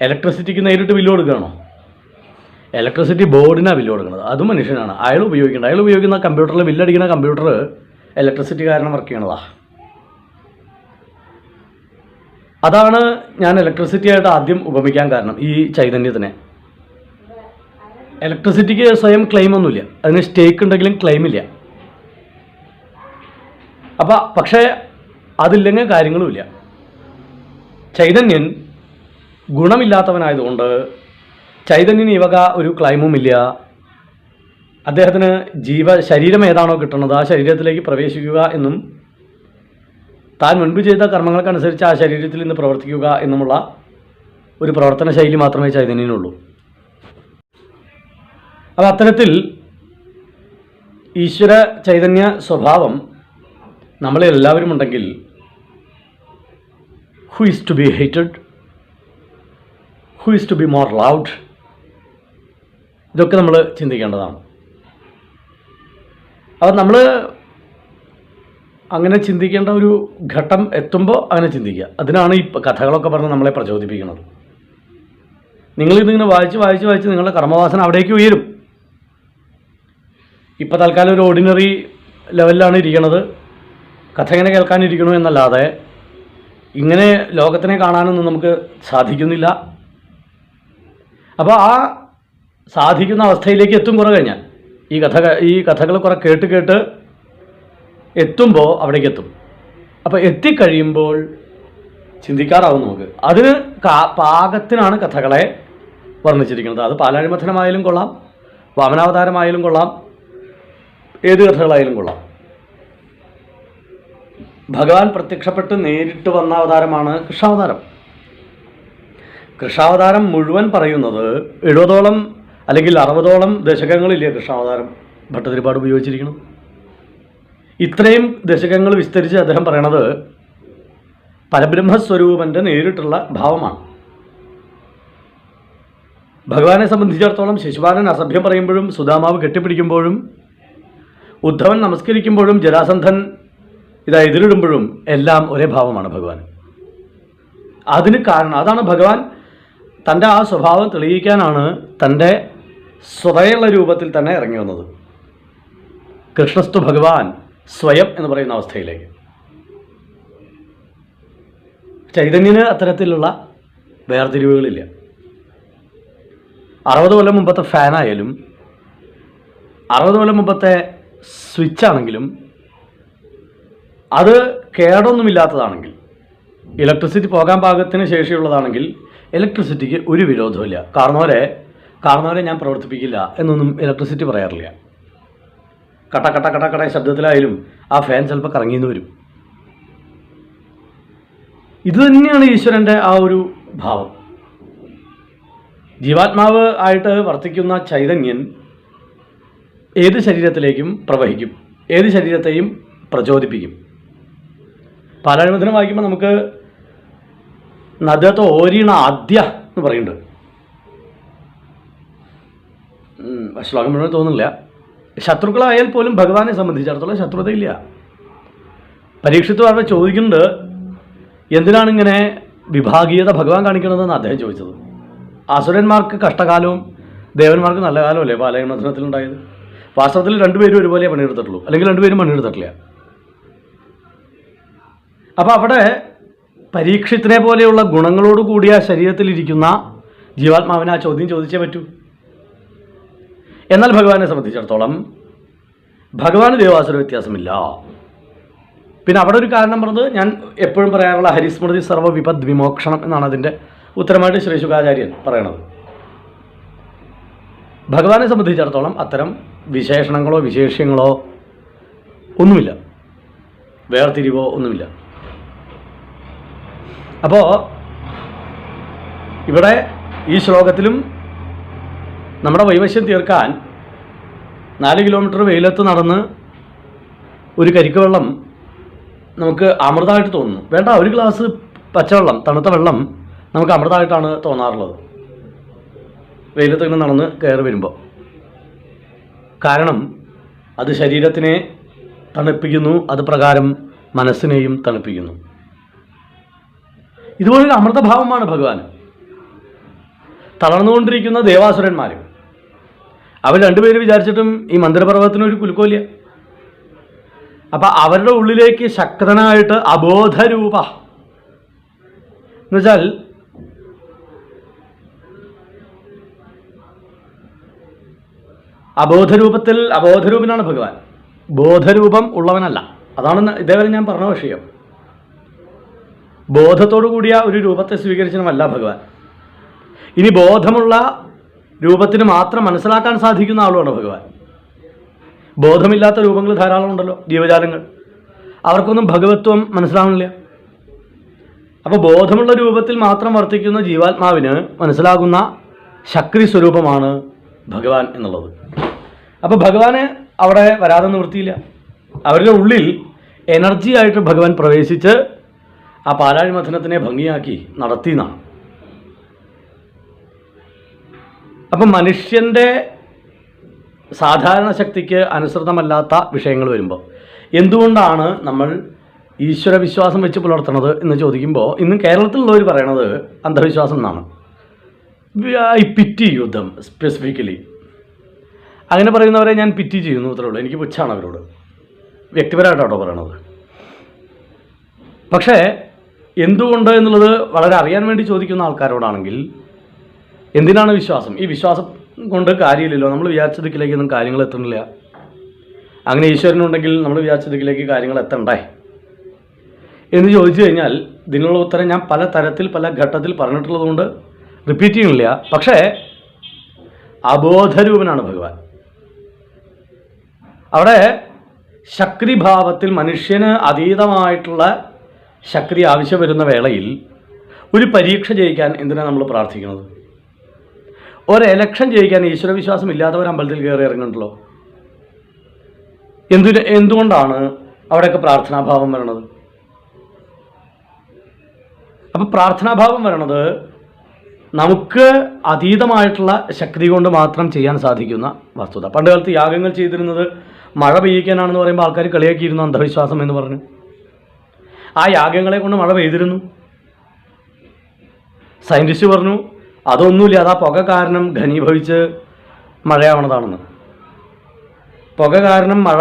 ഇലക്ട്രിസിറ്റിക്ക് നേരിട്ട് ബില്ല് കൊടുക്കുകയാണോ? ഇലക്ട്രിസിറ്റി ബോർഡിനാണ് ബില്ല് കൊടുക്കുന്നത്. അതും മനുഷ്യനാണ്. അയാൾ ഉപയോഗിക്കുന്ന കമ്പ്യൂട്ടറിൽ ബില്ലടിക്കുന്ന കമ്പ്യൂട്ടർ ഇലക്ട്രിസിറ്റി കാരണം വർക്ക് ചെയ്യണതാണ്. അതാണ് ഞാൻ ഇലക്ട്രിസിറ്റി ആയിട്ട് ആദ്യം ഉപമിക്കാൻ കാരണം. ഈ ചൈതന്യത്തിനെ, ഇലക്ട്രിസിറ്റിക്ക് സ്വയം ക്ലെയിമൊന്നുമില്ല, അതിന് സ്റ്റേക്ക് ഉണ്ടെങ്കിലും ക്ലെയിമില്ല. പക്ഷേ അതില്ലെങ്കിൽ കാര്യങ്ങളുമില്ല. ചൈതന്യൻ ഗുണമില്ലാത്തവനായതുകൊണ്ട് ചൈതന്യന് ഈ വക ഒരു ക്ലെയിമുമില്ല. അദ്ദേഹത്തിന് ശരീരം ഏതാണോ കിട്ടുന്നത് ആ ശരീരത്തിലേക്ക് പ്രവേശിക്കുക എന്നും താൻ മുൻപ് ചെയ്ത കർമ്മങ്ങൾക്കനുസരിച്ച് ആ ശരീരത്തിൽ നിന്ന് പ്രവർത്തിക്കുക എന്നുമുള്ള ഒരു പ്രവർത്തന ശൈലി മാത്രമേ ചൈതന്യനുള്ളൂ. അപ്പോൾ അത്തരത്തിൽ ഈശ്വര ചൈതന്യ സ്വഭാവം നമ്മളെ എല്ലാവരും ഉണ്ടെങ്കിൽ who is to be hated, who is to be more loud, ഇതൊക്കെ നമ്മൾ ചിന്തിക്കേണ്ടതാണ്. അപ്പം നമ്മൾ അങ്ങനെ ചിന്തിക്കേണ്ട ഒരു ഘട്ടം എത്തുമ്പോൾ അങ്ങനെ ചിന്തിക്കുക. അതിനാണ് ഈ കഥകളൊക്കെ പറഞ്ഞ് നമ്മളെ പ്രചോദിപ്പിക്കുന്നത്. നിങ്ങളിതിങ്ങനെ വായിച്ച് നിങ്ങളുടെ കർമ്മവാസന അവിടേക്ക് ഉയരും. ഇപ്പോൾ തൽക്കാലം ഒരു ഓർഡിനറി ലെവലിലാണ് ഇരിക്കുന്നത്, കഥ ഇങ്ങനെ കേൾക്കാനിരിക്കണു എന്നല്ലാതെ ഇങ്ങനെ ലോകത്തിനെ കാണാനൊന്നും നമുക്ക് സാധിക്കുന്നില്ല. അപ്പോൾ ആ സാധിക്കുന്ന അവസ്ഥയിലേക്ക് എത്തും കുറെ കഴിഞ്ഞാൽ. ഈ കഥകൾ കുറെ കേട്ട് എത്തുമ്പോൾ അവിടേക്ക് എത്തും. അപ്പോൾ എത്തിക്കഴിയുമ്പോൾ ചിന്തിക്കാറാവും നമുക്ക്. അതിന് പാകത്തിനാണ് കഥകളെ വർണ്ണിച്ചിരിക്കുന്നത്. അത് പാലാഴിമഥനമായാലും കൊള്ളാം, വാമനാവതാരമായാലും കൊള്ളാം, ഏത് കഥകളായാലും കൊള്ളാം. ഭഗവാൻ പ്രത്യക്ഷപ്പെട്ട് നേരിട്ട് വന്ന അവതാരമാണ് കൃഷ്ണാവതാരം. കൃഷ്ണാവതാരം മുഴുവൻ പറയുന്നത് 70ഓളം അല്ലെങ്കിൽ 60ഓളം ദശകങ്ങളില്ലേ കൃഷ്ണാവതാരം ഭട്ടതിരിപ്പാട് ഉപയോഗിച്ചിരിക്കണം. ഇത്രയും ദശകങ്ങൾ വിസ്തരിച്ച് അദ്ദേഹം പറയണത് പരബ്രഹ്മസ്വരൂപൻ്റെ നേരിട്ടുള്ള ഭാവമാണ്. ഭഗവാനെ സംബന്ധിച്ചിടത്തോളം ശിശുപാലൻ അസഭ്യം പറയുമ്പോഴും, സുദാമാവ് കെട്ടിപ്പിടിക്കുമ്പോഴും, ഉദ്ധവൻ നമസ്കരിക്കുമ്പോഴും, ജരാസന്ധൻ എതിരിടുമ്പോഴും എല്ലാം ഒരേ ഭാവമാണ് ഭഗവാൻ. അതിന് കാരണം അതാണ് ഭഗവാൻ തൻ്റെ ആ സ്വഭാവം തെളിയിക്കാനാണ് തൻ്റെ സ്വതയുള്ള രൂപത്തിൽ തന്നെ ഇറങ്ങി വന്നത്. കൃഷ്ണസ്തു ഭഗവാൻ സ്വയം എന്ന് പറയുന്ന അവസ്ഥയിലേക്ക്. ചൈതന്യന് അത്തരത്തിലുള്ള വേർതിരിവുകളില്ല. 60 കൊല്ലം മുമ്പത്തെ ഫാനായാലും 60 കൊല്ലം മുമ്പത്തെ സ്വിച്ചാണെങ്കിലും അത് കേടൊന്നുമില്ലാത്തതാണെങ്കിൽ, ഇലക്ട്രിസിറ്റി പോകാൻ പാകത്തിന് ശേഷിയുള്ളതാണെങ്കിൽ ഇലക്ട്രിസിറ്റിക്ക് ഒരു വിരോധമില്ല. കാരണവരെ ഞാൻ പ്രവർത്തിപ്പിക്കില്ല എന്നൊന്നും ഇലക്ട്രിസിറ്റി പറയാറില്ല. കട്ട ശബ്ദത്തിലായാലും ആ ഫാൻ ചിലപ്പോൾ കറങ്ങിയെന്ന് വരും. ഇത് തന്നെയാണ് ഈശ്വരൻ്റെ ആ ഒരു ഭാവം. ജീവാത്മാവ് ആയിട്ട് വർത്തിക്കുന്ന ചൈതന്യൻ ഏത് ശരീരത്തിലേക്കും പ്രവഹിക്കും, ഏത് ശരീരത്തെയും പ്രചോദിപ്പിക്കും. പാലാഴിമഥനം വായിക്കുമ്പോൾ നമുക്ക് നദത്തോ ഓരീണ ആദ്യ എന്ന് പറയുന്നുണ്ട്. ശ്ലോകം മുഴുവൻ തോന്നുന്നില്ല. ശത്രുക്കളായാൽ പോലും ഭഗവാനെ സംബന്ധിച്ചിടത്തോളം ശത്രുതയില്ല. പരീക്ഷിത്ത് പറഞ്ഞ ചോദിക്കുന്നുണ്ട്, എന്തിനാണ് ഇങ്ങനെ വിഭാഗീയത ഭഗവാൻ കാണിക്കണതെന്ന് അദ്ദേഹം ചോദിച്ചത്. അസുരന്മാർക്ക് കഷ്ടകാലവും ദേവന്മാർക്ക് നല്ല കാലമല്ലേ പാലാഴിമഥനത്തിലുണ്ടായത്? വാസ്തവത്തിൽ രണ്ടുപേരും ഒരുപോലെ പണിയെടുത്തിട്ടുള്ളൂ, അല്ലെങ്കിൽ രണ്ടുപേരും പണിയെടുത്തിട്ടില്ല. അപ്പോൾ അവിടെ പരീക്ഷത്തിനെ പോലെയുള്ള ഗുണങ്ങളോട് കൂടിയ ശരീരത്തിലിരിക്കുന്ന ജീവാത്മാവിനെ ആ ചോദ്യം ചോദിച്ചേ പറ്റൂ. എന്നാൽ ഭഗവാനെ സംബന്ധിച്ചിടത്തോളം ഭഗവാന് ദേവാസുര വ്യത്യാസമില്ല. പിന്നെ അവിടെ ഒരു കാരണം പറഞ്ഞത് ഞാൻ എപ്പോഴും പറയാറുള്ള ഹരിസ്മൃതി സർവ്വ വിപദ് വിമോക്ഷണം എന്നാണ് അതിൻ്റെ ഉത്തരമായിട്ട് ശ്രീ ശുകാചാര്യൻ പറയണത്. ഭഗവാനെ സംബന്ധിച്ചിടത്തോളം അത്തരം വിശേഷണങ്ങളോ വിശേഷ്യങ്ങളോ ഒന്നുമില്ല, വേർതിരിവോ ഒന്നുമില്ല. അപ്പോൾ ഇവിടെ ഈ ശ്ലോകത്തിലും നമ്മുടെ വൈവശ്യം തീർക്കാൻ 4 കിലോമീറ്റർ വെയിലത്ത് നടന്ന് ഒരു കരിക്ക് വെള്ളം നമുക്ക് അമൃതമായിട്ട് തോന്നുന്നു. വേണ്ട, ഒരു ഗ്ലാസ് പച്ചവെള്ളം, തണുത്ത വെള്ളം നമുക്ക് അമൃതമായിട്ടാണ് തോന്നാറുള്ളത് വെയിലത്ത് ഇങ്ങനെ നടന്ന് കയറി വരുമ്പോൾ. കാരണം അത് ശരീരത്തിനെ തണുപ്പിക്കുന്നു, അത് പ്രകാരം മനസ്സിനെയും തണുപ്പിക്കുന്നു. ഇതുപോലൊരു അമൃതഭാവമാണ് ഭഗവാൻ. തളർന്നുകൊണ്ടിരിക്കുന്ന ദേവാസുരന്മാർ, അവർ രണ്ടുപേരും വിചാരിച്ചിട്ടും ഈ മന്ദിരപർവ്വതത്തിനൊരു കുലുക്കമില്ല. അപ്പം അവരുടെ ഉള്ളിലേക്ക് ശക്തനായിട്ട് അബോധരൂപ എന്നുവെച്ചാൽ അബോധരൂപനാണ് ഭഗവാൻ, ബോധരൂപം ഉള്ളവനല്ല. അതാണ് ഇതേവരെ ഞാൻ പറഞ്ഞ വിഷയം. ബോധത്തോടു കൂടിയ ഒരു രൂപത്തെ സ്വീകരിച്ചതുമല്ല ഭഗവാൻ. ഇനി ബോധമുള്ള രൂപത്തിന് മാത്രം മനസ്സിലാക്കാൻ സാധിക്കുന്ന ആളുമാണ് ഭഗവാൻ. ബോധമില്ലാത്ത രൂപങ്ങൾ ധാരാളം ഉണ്ടല്ലോ, ജീവജാലങ്ങൾ, അവർക്കൊന്നും ഭഗവത്വം മനസ്സിലാവുന്നില്ല. അപ്പോൾ ബോധമുള്ള രൂപത്തിൽ മാത്രം വർത്തിക്കുന്ന ജീവാത്മാവിന് മനസ്സിലാകുന്ന ശക്തി സ്വരൂപമാണ് ഭഗവാൻ എന്നുള്ളത്. അപ്പോൾ ഭഗവാന് അവിടെ വരാതെ നിവൃത്തിയില്ല. അവരുടെ ഉള്ളിൽ എനർജി ആയിട്ട് ഭഗവാൻ പ്രവേശിച്ച് ആ പാലാഴിമഥനത്തിനെ ഭംഗിയാക്കി നടത്തിയെന്നാണ്. അപ്പം മനുഷ്യൻ്റെ സാധാരണ ശക്തിക്ക് അനുസൃതമല്ലാത്ത വിഷയങ്ങൾ വരുമ്പോൾ എന്തുകൊണ്ടാണ് നമ്മൾ ഈശ്വര വിശ്വാസം വെച്ച് പുലർത്തുന്നത് എന്ന് ചോദിക്കുമ്പോൾ ഇന്ന് കേരളത്തിലുള്ളവർ പറയണത് അന്ധവിശ്വാസം എന്നാണ്. ഐ പിറ്റി യുദ്ധം സ്പെസിഫിക്കലി അങ്ങനെ പറയുന്നവരെ ഞാൻ പിറ്റി ചെയ്യുന്നു, അത്രേ ഉള്ളൂ. എനിക്ക് പുച്ഛാണ് അവരോട്, വ്യക്തിപരമായിട്ടാണോ പറയണത്. പക്ഷേ എന്തുകൊണ്ട് എന്നുള്ളത് വളരെ അറിയാൻ വേണ്ടി ചോദിക്കുന്ന ആൾക്കാരോടാണെങ്കിൽ എന്തിനാണ് വിശ്വാസം? ഈ വിശ്വാസം കൊണ്ട് കാര്യമില്ലല്ലോ, നമ്മൾ വിചാരിച്ച ദിക്കിലേക്കൊന്നും കാര്യങ്ങൾ എത്തുന്നില്ല. അങ്ങനെ ഈശ്വരനുണ്ടെങ്കിൽ നമ്മൾ വിചാരിച്ച ദിക്കിലേക്ക് കാര്യങ്ങൾ എത്തണ്ടേ എന്ന് ചോദിച്ചു കഴിഞ്ഞാൽ ഇതിനുള്ള ഉത്തരം ഞാൻ പല തരത്തിൽ പല ഘട്ടത്തിൽ പറഞ്ഞിട്ടുള്ളത് കൊണ്ട് റിപ്പീറ്റ് ചെയ്യുന്നില്ല. പക്ഷേ അബോധരൂപനാണ് ഭഗവാൻ. അവിടെ ശക്തിഭാവത്തിൽ മനുഷ്യന് അതീതമായിട്ടുള്ള ശക്തി ആവശ്യം വരുന്ന വേളയിൽ ഒരു പരീക്ഷ ജയിക്കാൻ എന്തിനാണ് നമ്മൾ പ്രാർത്ഥിക്കുന്നത്? ഒരു എലക്ഷൻ ജയിക്കാൻ ഈശ്വരവിശ്വാസം ഇല്ലാത്തവർ അമ്പലത്തിൽ കയറി ഇറങ്ങുന്നുണ്ടല്ലോ. എന്തുകൊണ്ടാണ് അവിടെയൊക്കെ പ്രാർത്ഥനാഭാവം വരണത്? അപ്പം പ്രാർത്ഥനാഭാവം വരണത് നമുക്ക് അതീതമായിട്ടുള്ള ശക്തി കൊണ്ട് മാത്രം ചെയ്യാൻ സാധിക്കുന്ന വസ്തുത. പണ്ട് കാലത്ത് യാഗങ്ങൾ ചെയ്തിരുന്നത് മഴ പെയ്യിക്കാനാണെന്ന് പറയുമ്പോൾ ആൾക്കാർ കളിയാക്കിയിരുന്നു അന്ധവിശ്വാസം എന്ന് പറഞ്ഞു. ആ യാഗങ്ങളെ കൊണ്ട് മഴ പെയ്തിരുന്നു. സയൻറ്റിസ്റ്റ് പറഞ്ഞു അതൊന്നുമില്ല, അതാ പുക കാരണം ഘനീഭവിച്ച് മഴയാവണതാണെന്ന്. പുക കാരണം മഴ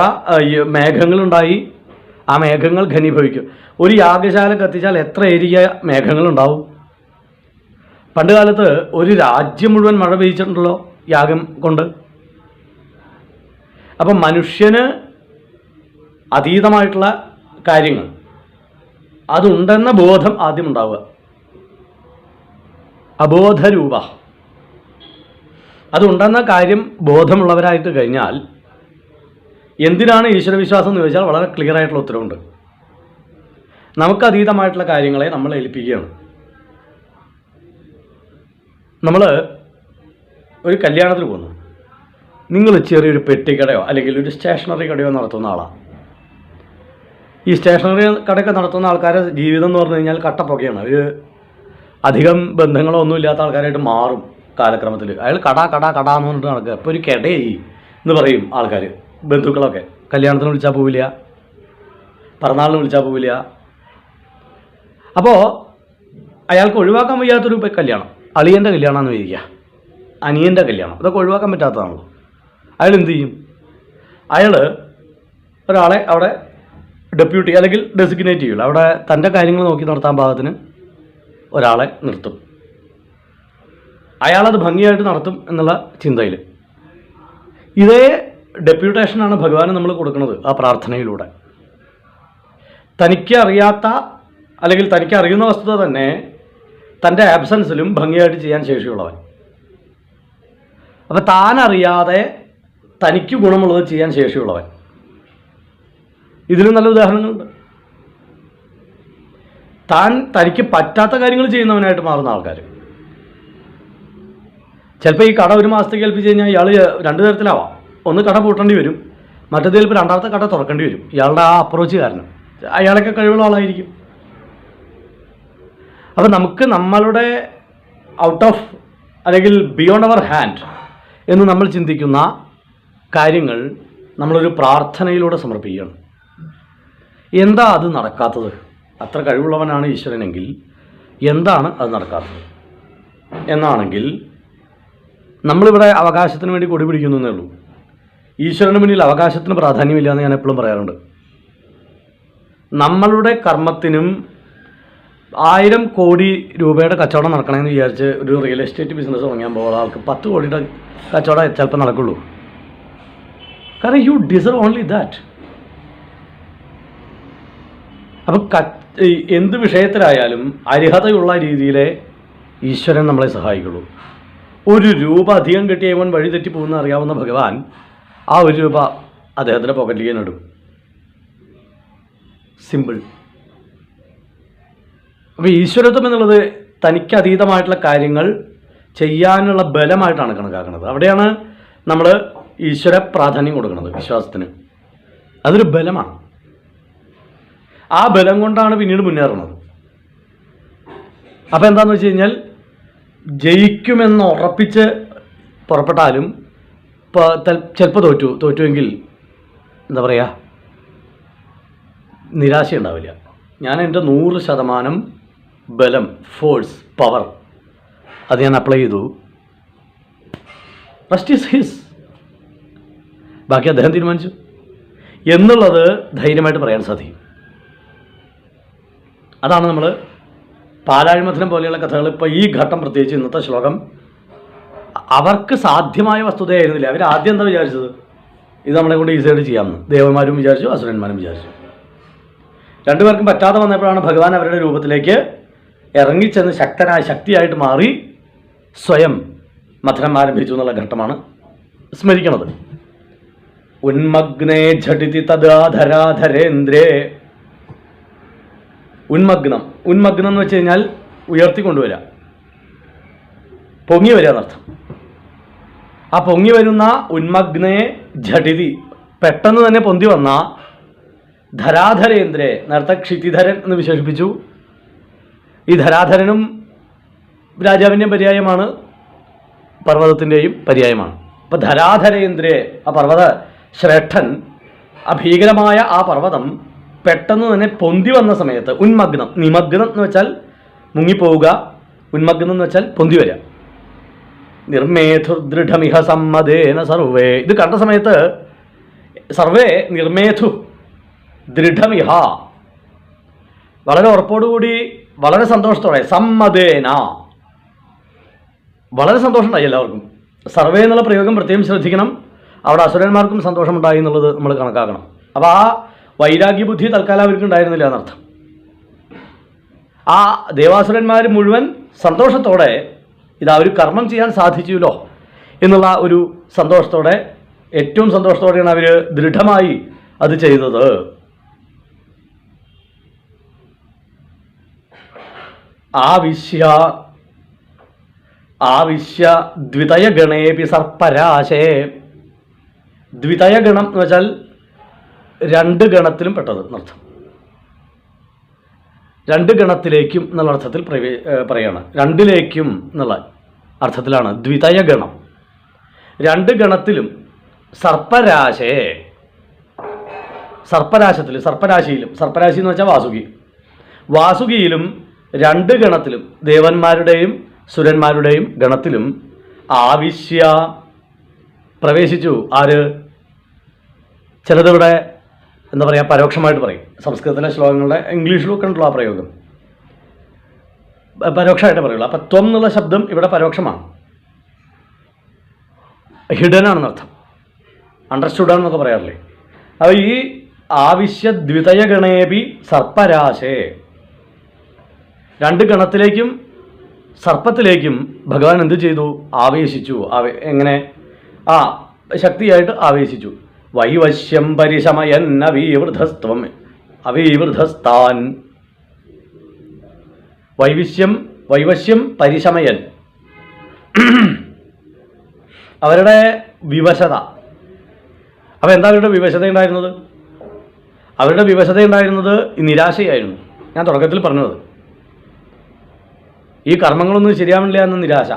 മേഘങ്ങളുണ്ടായി, ആ മേഘങ്ങൾ ഘനീഭവിക്കും. ഒരു യാഗശാല കത്തിച്ചാൽ എത്ര ഏരിയ മേഘങ്ങളുണ്ടാവും? പണ്ട് കാലത്ത് ഒരു രാജ്യം മുഴുവൻ മഴ പെയ്യിച്ചിട്ടുണ്ടല്ലോ യാഗം കൊണ്ട്. അപ്പം മനുഷ്യന് അതീതമായിട്ടുള്ള കാര്യങ്ങൾ അതുണ്ടെന്ന ബോധം ആദ്യം ഉണ്ടാവുക. അബോധരൂപ അതുണ്ടെന്ന കാര്യം ബോധമുള്ളവരായിട്ട് കഴിഞ്ഞാൽ എന്തിനാണ് ഈശ്വരവിശ്വാസം എന്ന് ചോദിച്ചാൽ വളരെ ക്ലിയർ ആയിട്ടുള്ള ഉത്തരവുണ്ട്. നമുക്ക് അതീതമായിട്ടുള്ള കാര്യങ്ങളെ നമ്മൾ ഏൽപ്പിക്കുകയാണ്. നമ്മൾ ഒരു കല്യാണത്തിന് പോകുന്നു, നിങ്ങൾ ചെറിയൊരു പെട്ടിക്കടയോ അല്ലെങ്കിൽ ഒരു സ്റ്റേഷനറി കടയോ നടത്തുന്ന ആളാണ്. ഈ സ്റ്റേഷനറി കടയൊക്കെ നടത്തുന്ന ആൾക്കാരുടെ ജീവിതം എന്ന് പറഞ്ഞു കഴിഞ്ഞാൽ കട്ടപ്പൊക്കെയാണ്. ഒരു അധികം ബന്ധങ്ങളോ ഒന്നും ഇല്ലാത്ത ആൾക്കാരായിട്ട് മാറും കാലക്രമത്തിൽ. അയാൾ കട കട കട എന്ന് പറഞ്ഞിട്ട് നടക്കുക. ഇപ്പോൾ ഒരു കടയായി എന്ന് പറയും ആൾക്കാർ, ബന്ധുക്കളൊക്കെ. കല്യാണത്തിന് വിളിച്ചാൽ പോവില്ല, പിറന്നാളിന് വിളിച്ചാൽ പോവില്ല. അപ്പോൾ അയാൾക്ക് ഒഴിവാക്കാൻ വയ്യാത്തൊരു കല്യാണം, അളിയൻ്റെ കല്യാണമെന്ന് വിചാരിക്കുക, അനിയൻ്റെ കല്യാണം, അതൊക്കെ ഒഴിവാക്കാൻ പറ്റാത്തതാണല്ലോ. അയാൾ എന്ത് ചെയ്യും? അയാൾ ഒരാളെ അവിടെ ഡെപ്യൂട്ടി അല്ലെങ്കിൽ ഡെസിഗ്നേറ്റ് ചെയ്യില്ല. അവിടെ തൻ്റെ കാര്യങ്ങൾ നോക്കി നടത്താൻ പാകത്തിന് ഒരാളെ നിർത്തും. അയാളത് ഭംഗിയായിട്ട് നടത്തും എന്നുള്ള ചിന്തയിൽ. ഇതേ ഡെപ്യൂട്ടേഷനാണ് ഭഗവാന് നമ്മൾ കൊടുക്കുന്നത് ആ പ്രാർത്ഥനയിലൂടെ. തനിക്ക് അറിയാത്ത അല്ലെങ്കിൽ തനിക്ക് അറിയുന്ന വസ്തുത തന്നെ തൻ്റെ ആബ്സൻസിലും ഭംഗിയായിട്ട് ചെയ്യാൻ ശേഷിയുള്ളവൻ. അപ്പം താനറിയാതെ തനിക്ക് ഗുണമുള്ളത് ചെയ്യാൻ ശേഷിയുള്ളവൻ. ഇതിലും നല്ല ഉദാഹരണങ്ങളുണ്ട്. തനിക്ക് പറ്റാത്ത കാര്യങ്ങൾ ചെയ്യുന്നവനായിട്ട് മാറുന്ന ആൾക്കാർ. ചിലപ്പോൾ ഈ കട ഒരു മാസത്തേക്ക് ഏൽപ്പിച്ച് കഴിഞ്ഞാൽ ഇയാൾ രണ്ട് തരത്തിലാവാം. ഒന്ന് കട പൂട്ടേണ്ടി വരും, മറ്റേത് ചിലപ്പോൾ രണ്ടാമത്തെ കട തുറക്കേണ്ടി വരും. ഇയാളുടെ ആ അപ്രോച്ച് കാരണം അയാളൊക്കെ കഴിവുള്ള ആളായിരിക്കും. അപ്പോൾ നമുക്ക് നമ്മളുടെ ഔട്ട് ഓഫ് അല്ലെങ്കിൽ ബിയോണ്ട് അവർ ഹാൻഡ് എന്ന് നമ്മൾ ചിന്തിക്കുന്ന കാര്യങ്ങൾ നമ്മളൊരു പ്രാർത്ഥനയിലൂടെ സമർപ്പിക്കുകയാണ്. എന്താ അത് നടക്കാത്തത്? അത്ര കഴിവുള്ളവനാണ് ഈശ്വരനെങ്കിൽ എന്താണ് അത് നടക്കാത്തത് എന്നാണെങ്കിൽ നമ്മളിവിടെ അവകാശത്തിന് വേണ്ടി കൊടി പിടിക്കുന്നു എന്നേ ഉള്ളൂ. ഈശ്വരന് മുന്നിൽ അവകാശത്തിന് പ്രാധാന്യമില്ല എന്ന് ഞാൻ എപ്പോഴും പറയാറുണ്ട്. നമ്മളുടെ കർമ്മത്തിനും 1000 കോടി രൂപയുടെ കച്ചവടം നടക്കണമെന്ന് വിചാരിച്ച് ഒരു റിയൽ എസ്റ്റേറ്റ് ബിസിനസ് തുടങ്ങാൻ പോകുന്ന ആൾക്ക് 10 കോടിയുടെ കച്ചവടം ചിലപ്പോൾ നടക്കുള്ളൂ. കാരണം യു ഡിസർവ് ഓൺലി ദാറ്റ്. അപ്പം എന്ത് വിഷയത്തിലായാലും അർഹതയുള്ള രീതിയിലെ ഈശ്വരൻ നമ്മളെ സഹായിക്കുള്ളൂ. 1 രൂപ അധികം കിട്ടിയവൻ വഴി തെറ്റി പോകുന്ന അറിയാവുന്ന ഭഗവാൻ ആ 1 രൂപ അദ്ദേഹത്തിൻ്റെ പോക്കറ്റിലേക്ക് ഇടും. സിമ്പിൾ. അപ്പോൾ ഈശ്വരത്വം എന്നുള്ളത് തനിക്ക് അതീതമായിട്ടുള്ള കാര്യങ്ങൾ ചെയ്യാനുള്ള ബലമായിട്ടാണ് കണക്കാക്കുന്നത്. അവിടെയാണ് നമ്മൾ ഈശ്വര പ്രാധാന്യം കൊടുക്കുന്നത് വിശ്വാസത്തിന്. അതൊരു ബലമാണ്. ആ ബലം കൊണ്ടാണ് പിന്നീട് മുന്നേറുന്നത്. അപ്പോൾ എന്താണെന്ന് വെച്ച് കഴിഞ്ഞാൽ ജയിക്കുമെന്ന് ഉറപ്പിച്ച് പുറപ്പെട്ടാലും ചിലപ്പോൾ തോറ്റുവെങ്കിൽ എന്താ പറയുക, നിരാശ ഉണ്ടാവില്ല. ഞാൻ എൻ്റെ 100% ബലം, ഫോഴ്സ്, പവർ അത് ഞാൻ അപ്ലൈ ചെയ്തു. റെസ്റ്റ് ഈസ് ഹിസ്, ബാക്കി അദ്ദേഹം തീരുമാനിച്ചു എന്നുള്ളത് ധൈര്യമായിട്ട് പറയാൻ സാധിക്കും. അതാണ് നമ്മൾ പാലാഴിമഥനം പോലെയുള്ള കഥകൾ, ഇപ്പോൾ ഈ ഘട്ടം പ്രത്യേകിച്ച് ഇന്നത്തെ ശ്ലോകം അവർക്ക് സാധ്യമായ വസ്തുതയായിരുന്നില്ല. അവർ ആദ്യം എന്താ വിചാരിച്ചത്, ഇത് നമ്മളെ കൊണ്ട് ഈസിയായിട്ട് ചെയ്യാമെന്ന്. ദേവന്മാരും വിചാരിച്ചു, അസുരന്മാരും വിചാരിച്ചു. രണ്ടുപേർക്കും പറ്റാതെ വന്നപ്പോഴാണ് ഭഗവാൻ അവരുടെ രൂപത്തിലേക്ക് ഇറങ്ങിച്ചെന്ന് ശക്തിയായിട്ട് മാറി സ്വയം മഥനം ആരംഭിച്ചു എന്നുള്ള ഘട്ടമാണ് സ്മരിക്കണത്. ഉന്മഗ്നേ ഝടിതി തദാധരാധരേന്ദ്രേ. ഉന്മഗ്നം എന്ന് വെച്ച് കഴിഞ്ഞാൽ ഉയർത്തിക്കൊണ്ടുവരിക, പൊങ്ങി വരിക എന്നർത്ഥം. ആ പൊങ്ങി വരുന്ന ഉന്മഗ്നേ ഝടിതി, പെട്ടെന്ന് തന്നെ പൊന്തി വന്ന ധരാധരേന്ദ്രേ, നേരത്തെ ക്ഷിതിധരൻ എന്ന് വിശേഷിപ്പിച്ചു. ഈ ധരാധരനും രാജാവിൻ്റെയും പര്യായമാണ്, പർവ്വതത്തിൻ്റെയും പര്യായമാണ്. അപ്പോൾ ധരാധരേന്ദ്രേ, ആ പർവ്വത ശ്രേഷ്ഠൻ, ആ ഭീകരമായ ആ പർവ്വതം പെട്ടെന്ന് തന്നെ പൊന്തി വന്ന സമയത്ത് ഉന്മഗ്നം, നിമഗ്നം എന്ന് വെച്ചാൽ മുങ്ങിപ്പോവുക, ഉന്മഗ്നം എന്ന് വെച്ചാൽ പൊന്തി വരിക. നിർമേധുർദൃഢമിഹ സമ്മതേന സർവേ, ഇത് കണ്ട സമയത്ത് സർവേ നിർമേധു ദൃഢമിഹ, വളരെ ഉറപ്പോടുകൂടി വളരെ സന്തോഷത്തോടെ, സമ്മതേന, വളരെ സന്തോഷമുണ്ടായി എല്ലാവർക്കും. സർവേ എന്നുള്ള പ്രയോഗം പ്രത്യേകം ശ്രദ്ധിക്കണം. അവിടെ അസുരന്മാർക്കും സന്തോഷമുണ്ടായി എന്നുള്ളത് നമ്മൾ കണക്കാക്കണം. അപ്പോൾ ആ വൈരാഗ്യ ബുദ്ധി തൽക്കാലം അവർക്ക് ഉണ്ടായിരുന്നില്ല എന്നർത്ഥം. ആ ദേവാസുരന്മാർ മുഴുവൻ സന്തോഷത്തോടെ ഇതാ ഒരു കർമ്മം ചെയ്യാൻ സാധിച്ചുല്ലോ എന്നുള്ള ഒരു സന്തോഷത്തോടെ, ഏറ്റവും സന്തോഷത്തോടെയാണ് അവർ ദൃഢമായി അത് ചെയ്തത്. ആവിശ്യ ദ്വിതയഗണേപി സർപ്പരാശേ. ദ്വിതയഗണം എന്ന് വെച്ചാൽ രണ്ട് ഗണത്തിലും പെട്ടത് എന്നർത്ഥം. രണ്ട് ഗണത്തിലേക്കും എന്നുള്ള അർത്ഥത്തിൽ പറയാണ്. രണ്ടിലേക്കും എന്നുള്ള അർത്ഥത്തിലാണ് ദ്വിതയഗണം. രണ്ട് ഗണത്തിലും സർപ്പരാശേ, സർപ്പരാശിയിലും, സർപ്പരാശി എന്ന് വെച്ചാൽ വാസുകിയിലും രണ്ട് ഗണത്തിലും, ദേവന്മാരുടെയും സുരന്മാരുടെയും ഗണത്തിലും ആവിശ്യ പ്രവേശിച്ചു. ആര്? ചിലതിവിടെ എന്താ പറയുക, പരോക്ഷമായിട്ട് പറയും. സംസ്കൃതത്തിലെ ശ്ലോകങ്ങളുടെ ഇംഗ്ലീഷിലൊക്കെ ഉണ്ടല്ലോ ആ പ്രയോഗം, പരോക്ഷമായിട്ട് പറയുള്ളൂ. അപ്പം ത്വം എന്നുള്ള ശബ്ദം ഇവിടെ പരോക്ഷമാണ്, ഹിഡൻ ആണെന്നർത്ഥം, അണ്ടർസ്റ്റുഡാണെന്നൊക്കെ പറയാറില്ലേ. അപ്പോൾ ഈ ആവിശ്യ ദ്വിതയഗണേപി സർപ്പരാശേ, രണ്ട് ഗണത്തിലേക്കും സർപ്പത്തിലേക്കും ഭഗവാൻ എന്ത് ചെയ്തു? ആവേശിച്ചു. എങ്ങനെ? ശക്തിയായിട്ട് ആവേശിച്ചു. വൈവശ്യം പരിശമയൻ അവീവൃധസ്ത്വം അവീവൃധസ്താൻ. വൈവശ്യം പരിശമയൻ, അവരുടെ വിവശത. അപ്പോൾ എന്താ അവരുടെ വിവശത ഉണ്ടായിരുന്നത്? അവരുടെ വിവശത ഉണ്ടായിരുന്നത് നിരാശയായിരുന്നു. ഞാൻ തുടക്കത്തിൽ പറഞ്ഞത്, ഈ കർമ്മങ്ങളൊന്നും ശരിയാവില്ല എന്ന നിരാശ.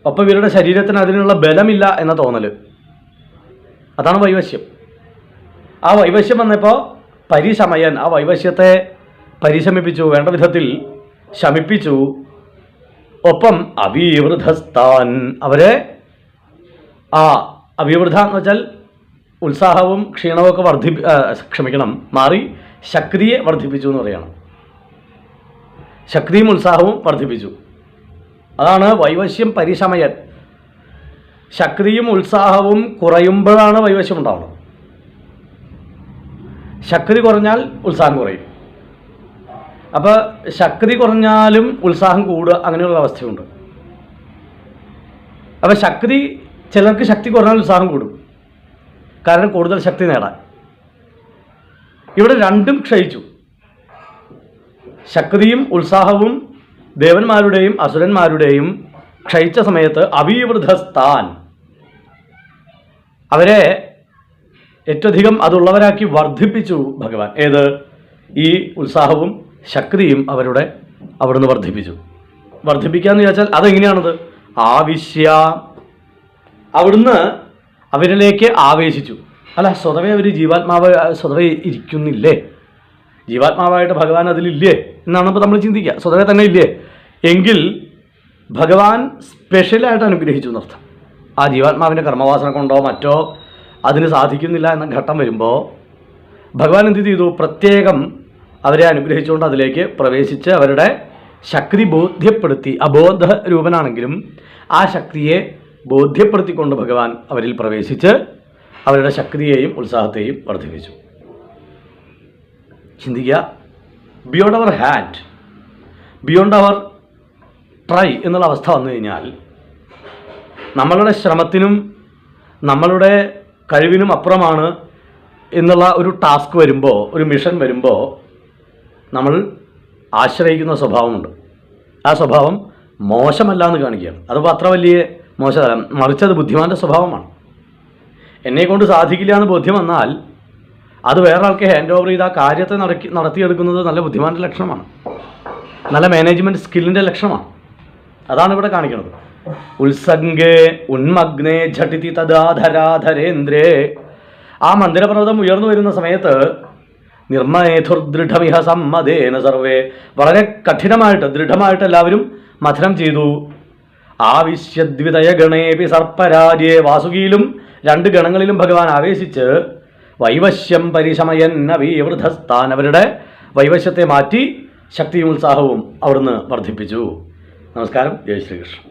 ഒപ്പം ഇവരുടെ ശരീരത്തിന് അതിനുള്ള ബലമില്ല എന്ന തോന്നൽ, അതാണ് വൈവശ്യം. ആ വൈവശ്യം വന്നപ്പോൾ പരിശമയൻ, ആ വൈവശ്യത്തെ പരിശമിപ്പിച്ചു, വേണ്ട വിധത്തിൽ ശമിപ്പിച്ചു. ഒപ്പം അവീവൃധസ്ഥാൻ, അവരെ അവീവൃധ എന്ന് വെച്ചാൽ ഉത്സാഹവും ക്ഷീണവും ഒക്കെ മാറി ശക്തിയെ വർദ്ധിപ്പിച്ചു എന്ന് പറയണം. ശക്തിയും ഉത്സാഹവും വർദ്ധിപ്പിച്ചു. അതാണ് വൈവശ്യം പരിശമയൻ. ശക്തിയും ഉത്സാഹവും കുറയുമ്പോഴാണ് വൈവശ്യം ഉണ്ടാവുന്നത്. ശക്തി കുറഞ്ഞാൽ ഉത്സാഹം കുറയും. അപ്പോൾ ശക്തി കുറഞ്ഞാലും ഉത്സാഹം കൂടുക, അങ്ങനെയുള്ള അവസ്ഥയുണ്ട്. അപ്പോൾ ചിലർക്ക് ശക്തി കുറഞ്ഞാൽ ഉത്സാഹം കൂടും, കാരണം കൂടുതൽ ശക്തി നേടാൻ. ഇവിടെ രണ്ടും ക്ഷയിച്ചു. ശക്തിയും ഉത്സാഹവും ദേവന്മാരുടെയും അസുരന്മാരുടെയും ക്ഷയിച്ച സമയത്ത് അവീവൃധസ്ഥാൻ, അവരെ ഏറ്റവും അതുള്ളവരാക്കി വർദ്ധിപ്പിച്ചു ഭഗവാൻ. ഏത്? ഈ ഉത്സാഹവും ശക്തിയും അവിടുന്ന് വർദ്ധിപ്പിച്ചു. വർദ്ധിപ്പിക്കുക എന്ന് ചോദിച്ചാൽ അതെങ്ങനെയാണത്? ആവിശ്യ, അവിടുന്ന് അവരിലേക്ക് ആവേശിച്ചു. അല്ല, സ്വതവേ അവർ സ്വതവേ ഇരിക്കുന്നില്ലേ? ജീവാത്മാവായിട്ട് ഭഗവാൻ അതിലില്ലേ എന്നാണ് ഇപ്പോൾ നമ്മൾ ചിന്തിക്കുക. സ്വതവേ തന്നെ ഇല്ലേ? എങ്കിൽ ഭഗവാൻ സ്പെഷ്യലായിട്ട് അനുഗ്രഹിച്ചു എന്നർത്ഥം. ആ ജീവാത്മാവിൻ്റെ കർമ്മവാസന കൊണ്ടോ മറ്റോ അതിന് സാധിക്കുന്നില്ല എന്ന ഘട്ടം വരുമ്പോൾ ഭഗവാൻ എന്ത് ചെയ്തു? പ്രത്യേകം അവരെ അനുഗ്രഹിച്ചുകൊണ്ട് അതിലേക്ക് പ്രവേശിച്ച് അവരുടെ ശക്തി ബോധ്യപ്പെടുത്തി. അബോധ രൂപനാണെങ്കിലും ആ ശക്തിയെ ബോധ്യപ്പെടുത്തിക്കൊണ്ട് ഭഗവാൻ അവരിൽ പ്രവേശിച്ച് അവരുടെ ശക്തിയെയും ഉത്സാഹത്തെയും വർദ്ധിപ്പിച്ചു. ചിന്തിക്കുക, beyond our hand, beyond our try എന്നുള്ള അവസ്ഥ വന്നു കഴിഞ്ഞാൽ നമ്മളുടെ ശ്രമത്തിനും നമ്മളുടെ കഴിവിനും അപ്പുറമാണ് എന്നുള്ള ഒരു ടാസ്ക് വരുമ്പോൾ, ഒരു മിഷൻ വരുമ്പോൾ നമ്മൾ ആശ്രയിക്കുന്ന സ്വഭാവമുണ്ട്. ആ സ്വഭാവം മോശമല്ല എന്ന് കാണിക്കുകയാണ്. അതിപ്പോൾ അത്ര വലിയ മോശമല്ല, മറിച്ച് അത് ബുദ്ധിമാൻ്റെ സ്വഭാവമാണ്. എന്നെക്കൊണ്ട് സാധിക്കില്ല എന്ന് ബോധ്യം വന്നാൽ അത് വേറെ ആൾക്ക് ഹാൻഡ് ഓവർ ചെയ്ത് ആ കാര്യത്തെ നടത്തിയെടുക്കുന്നത് നല്ല ബുദ്ധിമാൻ്റെ ലക്ഷണമാണ്, നല്ല മാനേജ്മെൻറ്റ് സ്കില്ലിൻ്റെ ലക്ഷണമാണ്. അതാണ് ഇവിടെ കാണിക്കുന്നത്. ഉത്സംഗേ ഉന്മഗ്നേ ഝട്ടിതി തദാധരാധരേന്ദ്രേ. ആ മന്ദിരപർവ്വതം ഉയർന്നു വരുന്ന സമയത്ത് നിർമ്മേധുർദൃഢമിഹ സമ്മതേന സർവേ, വളരെ കഠിനമായിട്ട് ദൃഢമായിട്ട് എല്ലാവരും മഥനം ചെയ്തു. ആവിശ്യദ്വിതയ ഗണേപി സർപ്പരാജേ. വാസുകിയിലും 2 ഗണങ്ങളിലും ഭഗവാൻ ആവേശിച്ച് വൈവശ്യം പരിശമയന്നവീവൃധസ്ഥാൻ, അവരുടെ വൈവശ്യത്തെ മാറ്റി ശക്തിയും ഉത്സാഹവും അവിടുന്ന് വർദ്ധിപ്പിച്ചു. നമസ്കാരം. ജയ് ശ്രീകൃഷ്ണൻ.